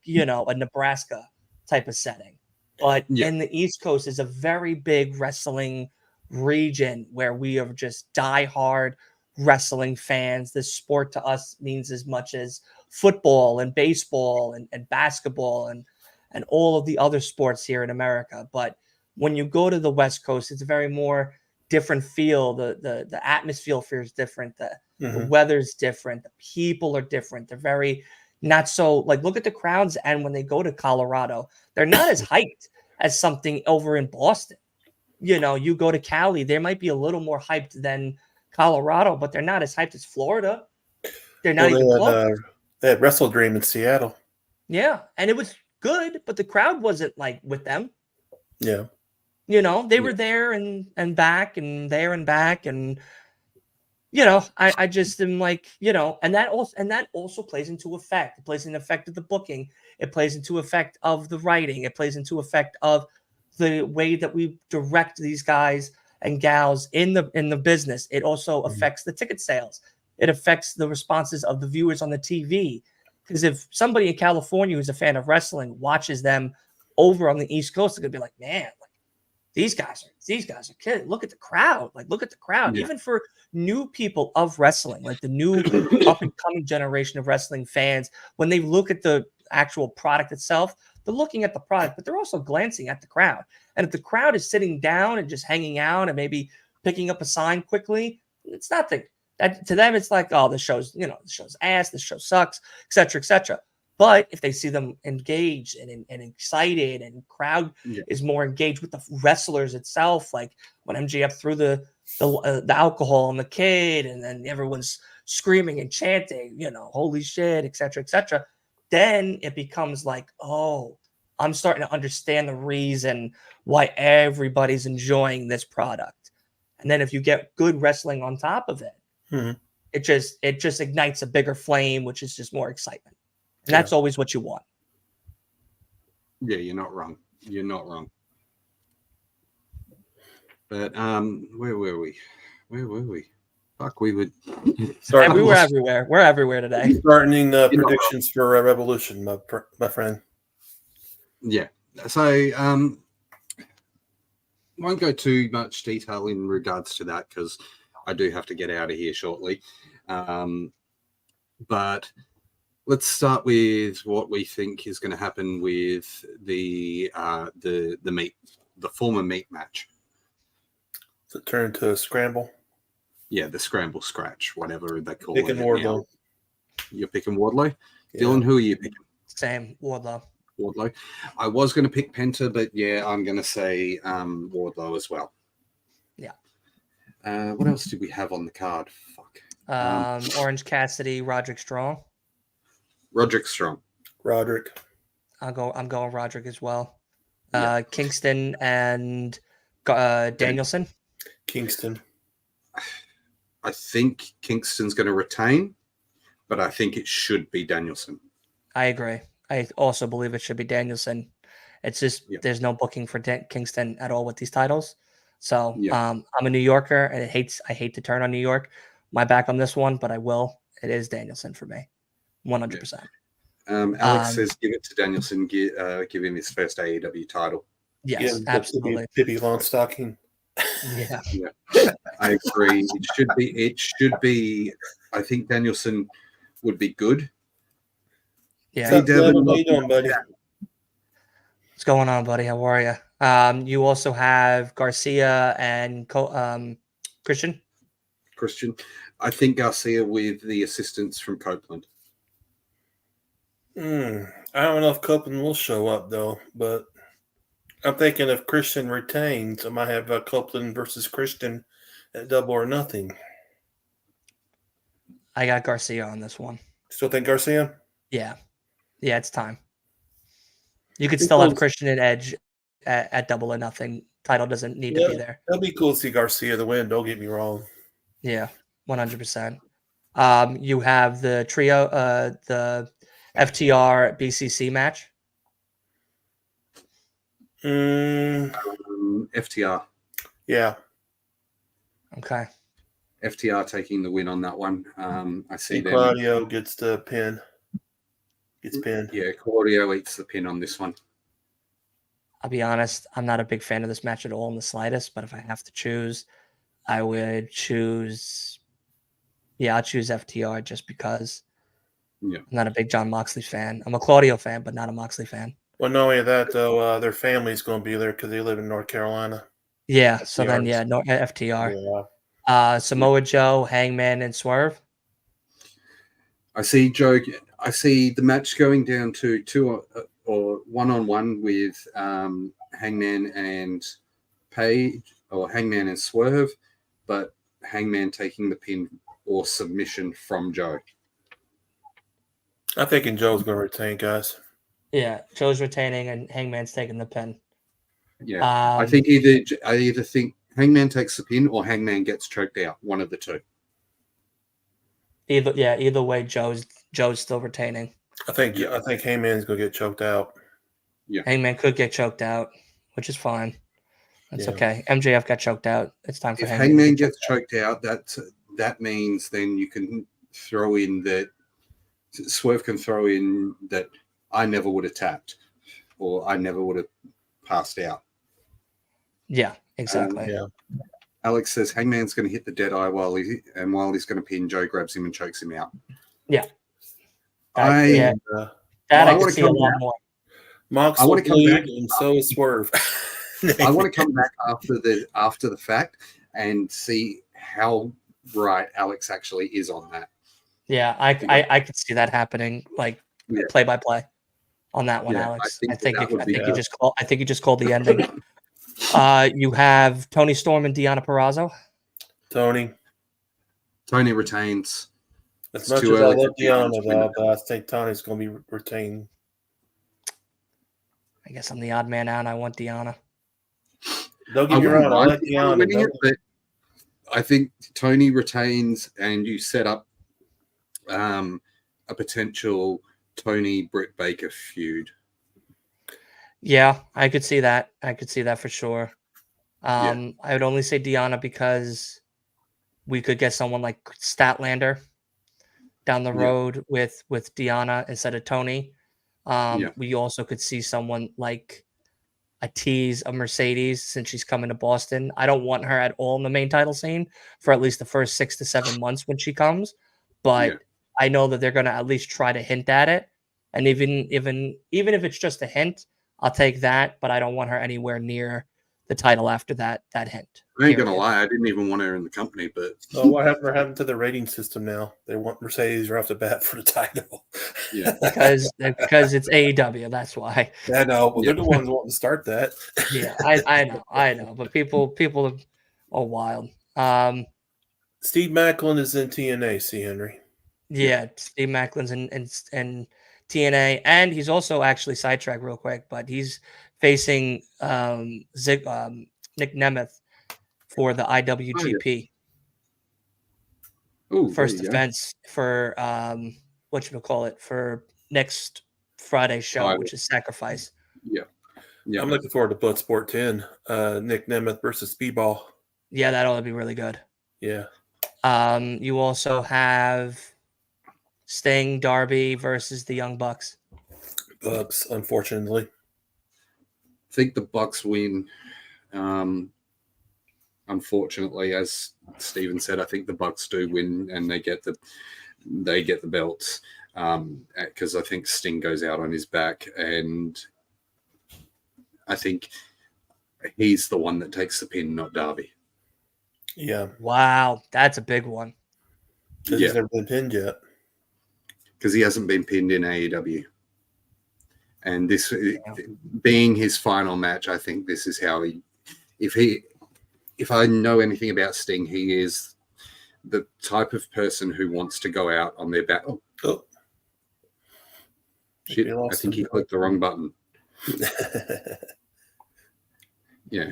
Nebraska type of setting. But in the East Coast is a very big wrestling region where we are just diehard wrestling fans. This sport to us means as much as football and baseball and basketball and all of the other sports here in America. But when you go to the West Coast, it's a very more different feel. The atmosphere is different. The weather's different. The people are different. They're very not so look at the crowds. And when they go to Colorado, they're not as hyped as something over in Boston. You go to Cali, they might be a little more hyped than Colorado, but they're not as hyped as Florida. They're not even close. They had Wrestle Dream in Seattle. Yeah, and it was good, but the crowd wasn't with them. Yeah. They were there and back and there and back. And, I just am and that also plays into effect. It plays into effect of the booking. It plays into effect of the writing. It plays into effect of the way that we direct these guys and gals in the business. It also affects the ticket sales. It affects the responses of the viewers on the TV. Because if somebody in California who's a fan of wrestling watches them over on the East Coast, they're gonna be like, man, these guys are kidding. Look at the crowd. Look at the crowd. Yeah. Even for new people of wrestling, the new up and coming generation of wrestling fans, when they look at the actual product itself. They're looking at the product, but they're also glancing at the crowd. And if the crowd is sitting down and just hanging out and maybe picking up a sign quickly, it's nothing. That to them, it's like, oh, this show's ass, this show sucks, etc., etc. But if they see them engaged and excited, and crowd is more engaged with the wrestlers itself, like when MJF threw the alcohol on the kid, and then everyone's screaming and chanting, holy shit, etc., etc. Then it becomes like, oh, I'm starting to understand the reason why everybody's enjoying this product. And then if you get good wrestling on top of it, it just ignites a bigger flame, which is just more excitement. And that's always what you want. Yeah, you're not wrong. You're not wrong. But where were we? Fuck, we would. We were everywhere. We're everywhere today. Starting predictions for Revolution, my friend. Yeah. So won't go too much detail in regards to that because I do have to get out of here shortly. But let's start with what we think is going to happen with the former meat match. Does it turn into a scramble? Yeah, the scramble scratch, whatever they call Picking it. Wardlow. You're picking Wardlow? Yeah. Dylan, who are you picking? Same, Wardlow. I was going to pick Penta, but yeah, I'm going to say Wardlow as well. Yeah. What else did we have on the card? Fuck. Orange Cassidy, Roderick Strong. Roderick Strong. Roderick. I'm going Roderick as well. Kingston and Danielson. Kingston. I think Kingston's going to retain, but I think it should be Danielson. I agree. I also believe it should be Danielson. It's just there's no booking for Kingston at all with these titles. So I'm a New Yorker, and I hate to turn on New York. My back on this one, but I will. It is Danielson for me, 100%. Alex says give it to Danielson. Give him his first AEW title. Yes, absolutely. Pippi Longstocking. Yeah. I agree. It should be. I think Danielson would be good. Yeah. Hey, Devin, how you doing, buddy? What's going on, buddy? How are you? You also have Garcia and Christian. I think Garcia with the assistance from Copeland. I don't know if Copeland will show up though, but I'm thinking if Christian retains, I might have Copeland versus Christian at Double or Nothing. I got Garcia on this one. Still think Garcia? Yeah, it's time. You could still have Christian and Edge at Double or Nothing. Title doesn't need to be there. That'd be cool to see Garcia the win. Don't get me wrong. Yeah, 100%. You have the trio, the FTR BCC match. FTR. Yeah. Okay. FTR taking the win on that one. I see them. Claudio gets the pin. Gets pinned. Yeah, Claudio eats the pin on this one. I'll be honest, I'm not a big fan of this match at all in the slightest, but if I have to choose, I would choose. Yeah, I'll choose FTR just because. Yeah. I'm not a big Jon Moxley fan. I'm a Claudio fan, but not a Moxley fan. Well, not only that, though, their family's going to be there because they live in North Carolina. Yeah, so then, FTR. Yeah. Samoa Joe, Hangman, and Swerve. I see the match going down to two or one-on-one with Hangman and Page, or Hangman and Swerve, but Hangman taking the pin or submission from Joe. I'm thinking Joe's going to retain, guys. Yeah, Joe's retaining and Hangman's taking the pin. Yeah, I think either think Hangman takes the pin or Hangman gets choked out. One of the two. Either way, Joe's still retaining. I think Hangman's going to get choked out. Yeah, Hangman could get choked out, which is fine. That's okay. MJF got choked out. It's time for Hangman gets choked out. That means then you can throw in that Swerve can throw in that I never would have tapped or I never would have passed out. Yeah, exactly. Alex says Hangman's going to hit the dead eye while he's going to pin, Joe grabs him and chokes him out. Yeah. That Well, I could see a lot more. Mox I will wanna come back. bleed, and so is Swerve. I want to come back after the fact and see how right Alex actually is on that. Yeah, I could see that happening, like Yeah. play by play on that one, Yeah, Alex. I think that would be you just called the ending. You have Tony Storm and Deonna Purrazzo. Tony. Tony retains. As It's much too as I early love for Deonna Deonna, to win though, the but I think Tony's going to be retained. I guess I'm the odd man out. I want Deonna. Don't get me wrong, I like Deonna Deonna. winning it, but I think Tony retains, and you set up a potential Tony Britt Baker feud. Yeah, I could see that. I could see that for sure. Yeah. I would only say Deonna because we could get someone like Statlander down the road with Deonna instead of Tony. We also could see someone like a tease of Mercedes since she's coming to Boston. I don't want her at all in the main title scene for at least the first 6 to 7 months when she comes, but I know that they're going to at least try to hint at it. And even if it's just a hint, I'll take that, but I don't want her anywhere near the title after that hint. I ain't gonna lie, I didn't even want her in the company, but what happened to the rating system now? They want Mercedes right off the bat for the title. Yeah. because it's AEW, that's why. I know. Well, they're the ones wanting to start that. Yeah, I know. But people are wild. Steve Macklin is in TNA, C. Henry. Yeah, Steve Macklin's in TNA, and he's also actually sidetracked real quick, but he's facing Nick Nemeth for the IWGP first defense for for next Friday's show, which is Sacrifice. Yeah. I'm looking forward to Bloodsport 10. Nick Nemeth versus Speedball. Yeah, that ought to be really good. Yeah. You also have Sting, Darby versus the Young Bucks. Bucks, unfortunately. I think the Bucks win. Unfortunately, as Steven said, I think the Bucks do win and they get the belts. Because I think Sting goes out on his back, and I think he's the one that takes the pin, not Darby. Yeah. Wow, that's a big one. Because he's never been pinned yet. Because he hasn't been pinned in AEW. And this being his final match, I think this is how if I know anything about Sting, he is the type of person who wants to go out on their back. Oh. Shit, I think he clicked the wrong button. Yeah.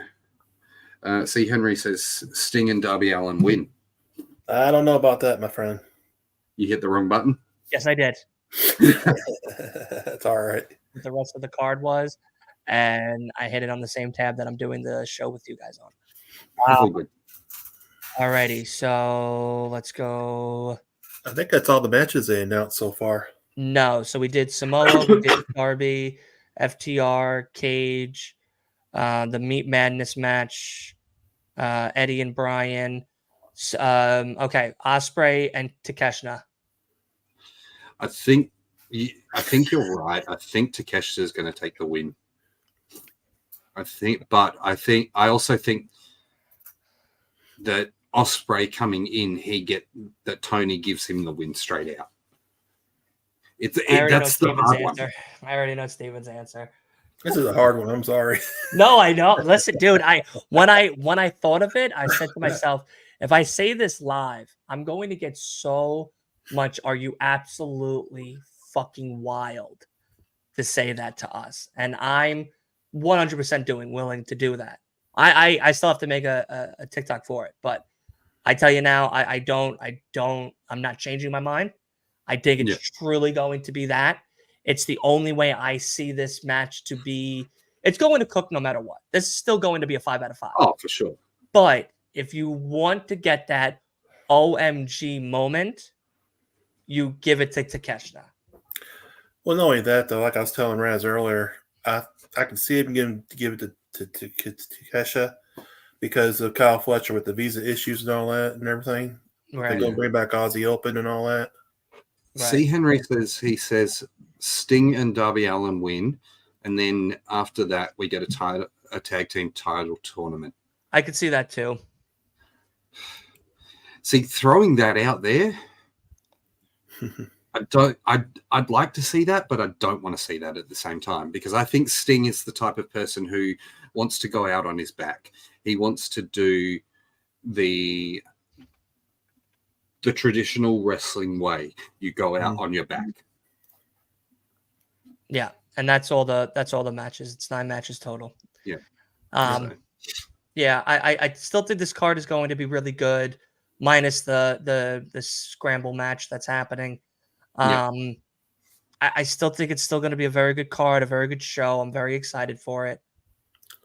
C. Henry says Sting and Darby Allin win. I don't know about that, my friend. You hit the wrong button? Yes, I did. That's all right. The rest of the card was, and I hit it on the same tab that I'm doing the show with you guys on. Alrighty, so let's go. I think that's all the matches they announced so far. No, so we did Samoa, we did Darby, FTR, Cage, the Meat Madness match, Eddie and Brian. Ospreay and Takeshita. I think you're right. I think Takeshita is going to take the win. I also think that Ospreay coming in, that Tony gives him the win straight out. That's the hard one. I already know Steven's answer. This is a hard one. I'm sorry. No, I know. Listen, dude, when I thought of it, I said to myself, if I say this live, I'm going to get so much. Are you absolutely fucking wild to say that to us? And I'm 100% willing to do that. I still have to make a TikTok for it, but I tell you now, I'm not changing my mind. I think it's truly going to be that. It's the only way I see this match to be. It's going to cook no matter what. This is still going to be a 5 out of 5. Oh, for sure. But if you want to get that OMG moment, you give it to Takeshita. Well, not only that, though, like I was telling Raz earlier, I can see him give it to Takeshita because of Kyle Fletcher with the visa issues and all that and everything. Right. They're going to bring back Aussie Open and all that. Right. C. Henry says Sting and Darby Allin win, and then after that we get a tag team title tournament. I could see that too. See, throwing that out there, I'd like to see that, but I don't want to see that at the same time, because I think Sting is the type of person who wants to go out on his back. He wants to do the traditional wrestling way. You go out on your back. Yeah, and that's all the matches. It's 9 matches total. Yeah. Yeah, I still think this card is going to be really good, minus the scramble match that's happening. I still think it's still going to be a very good card, a very good show. I'm very excited for it.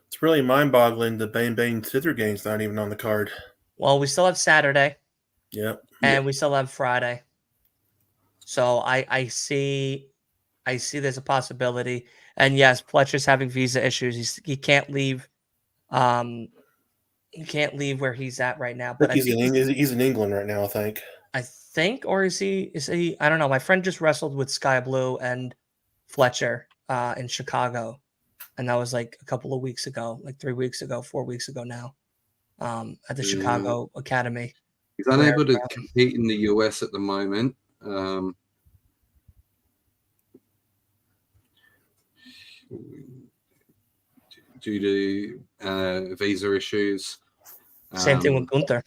It's really mind-boggling the Bang Bang Scissor Game's not even on the card. Well, we still have Saturday. Yep. And we still have Friday. So I see there's a possibility. And yes, Fletcher's having visa issues. He can't leave. He can't leave where he's at right now. But he's in England right now, I think. I think, or is he? I don't know. My friend just wrestled with Sky Blue and Fletcher in Chicago, and that was like a couple of weeks ago, like 3 weeks ago, 4 weeks ago now, at the Chicago Academy. He's unable to compete in the US at the moment. Due to visa issues. Same thing with Gunther.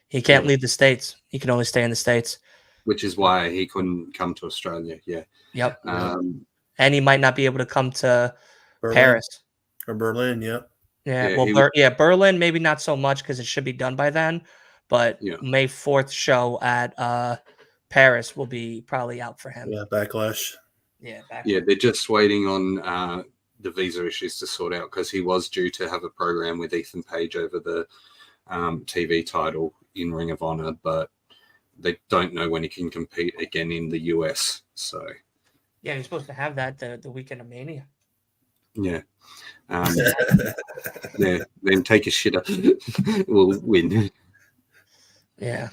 He can't leave the States. He can only stay in the States. Which is why he couldn't come to Australia. Yeah. Yep. And he might not be able to come to Paris. Or Berlin, yep. Yeah, Berlin, maybe not so much because it should be done by then. But May 4th show at Paris will be probably out for him. Yeah, Backlash. Yeah, Yeah, they're just waiting on the visa issues to sort out, because he was due to have a program with Ethan Page over the TV title in Ring of Honor, but they don't know when he can compete again in the US. So yeah, he's supposed to have that the weekend of Mania. Yeah. Then take a shitter. We'll win. Yeah.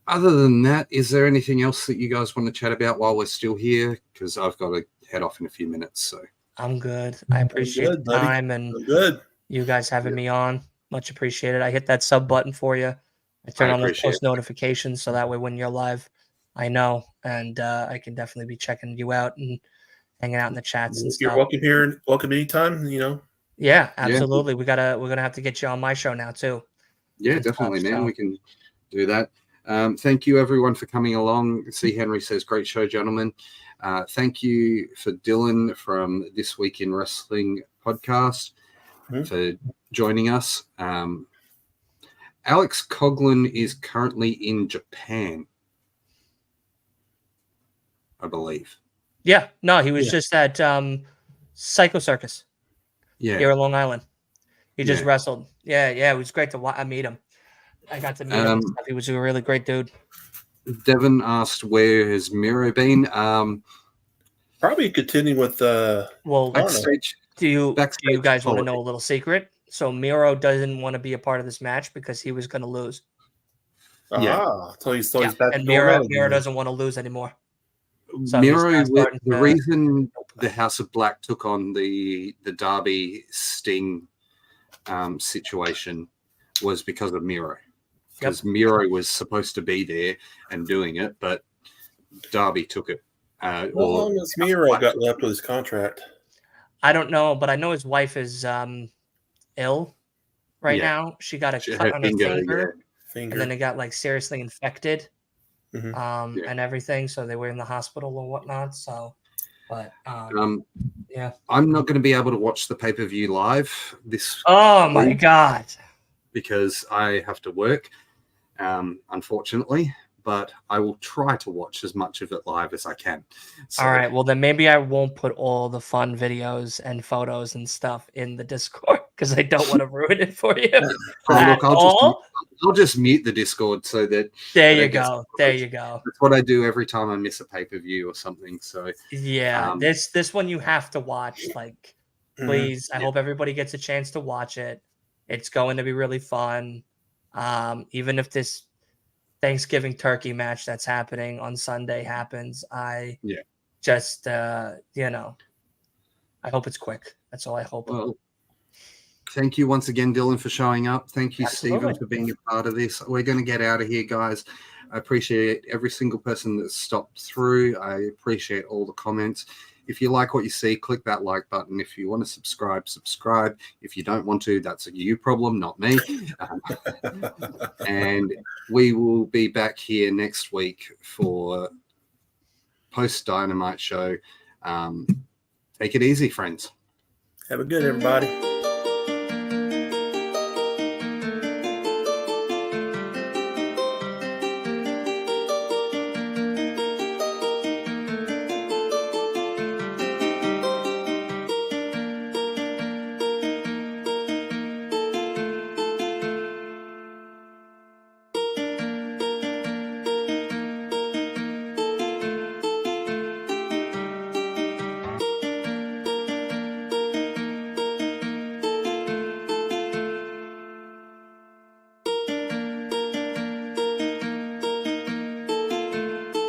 Other than that, is there anything else that you guys want to chat about while we're still here? Because I've got to head off in a few minutes. So I'm good. I appreciate the time and you guys having me on. Much appreciated. I hit that sub button for you. I turn on those post notifications so that way when you're live, I know, and I can definitely be checking you out and hanging out in the chats and stuff. You're welcome here. Welcome anytime. You know. Yeah, absolutely. Yeah. We're gonna have to get you on my show now too. Yeah, definitely, man. We can do that. Thank you, everyone, for coming along. C. Henry says, great show, gentlemen. Thank you for Dylan from This Week in Wrestling podcast for joining us. Alex Coughlin is currently in Japan, I believe. Yeah, no, he was just at Psycho Circus here in Long Island. He just wrestled. Yeah, it was great to meet him. I got to meet him. He was a really great dude. Devin asked, where has Miro been? Probably continuing with backstage. Do you guys want to know a little secret? So Miro doesn't want to be a part of this match because he was going to lose. So he's back. And Miro doesn't want to lose anymore. So Miro, the reason the House of Black took on the Darby Sting situation was because of Miro. Because Miro was supposed to be there and doing it, but Darby took it. How long has Miro got left with his contract? I don't know, but I know his wife is ill right now. She got a cut on her finger, and then it got like seriously infected, and everything. So they were in the hospital or whatnot. So, but I'm not going to be able to watch the pay-per-view live this. Oh my god! Because I have to work, unfortunately. But I will try to watch as much of it live as I can. So, all right. Well, then maybe I won't put all the fun videos and photos and stuff in the Discord because I don't want to ruin it for you. I'll just mute the Discord so that. There you go. That's what I do every time I miss a pay-per-view or something. So yeah, this one you have to watch. Like, please. I hope everybody gets a chance to watch it. It's going to be really fun. Even if this Thanksgiving turkey match that's happening on Sunday happens. I Yeah. just, you know, I hope it's quick. That's all I hope. Well, thank you once again, Dylan, for showing up. Thank you, Absolutely. Stephen, for being a part of this. We're going to get out of here, guys. I appreciate every single person that stopped through. I appreciate all the comments. If you like what you see, click that like button. If you want to subscribe, subscribe. If you don't want to, that's a you problem, not me. And we will be back here next week for post-Dynamite show. Take it easy, friends. Have a good, everybody.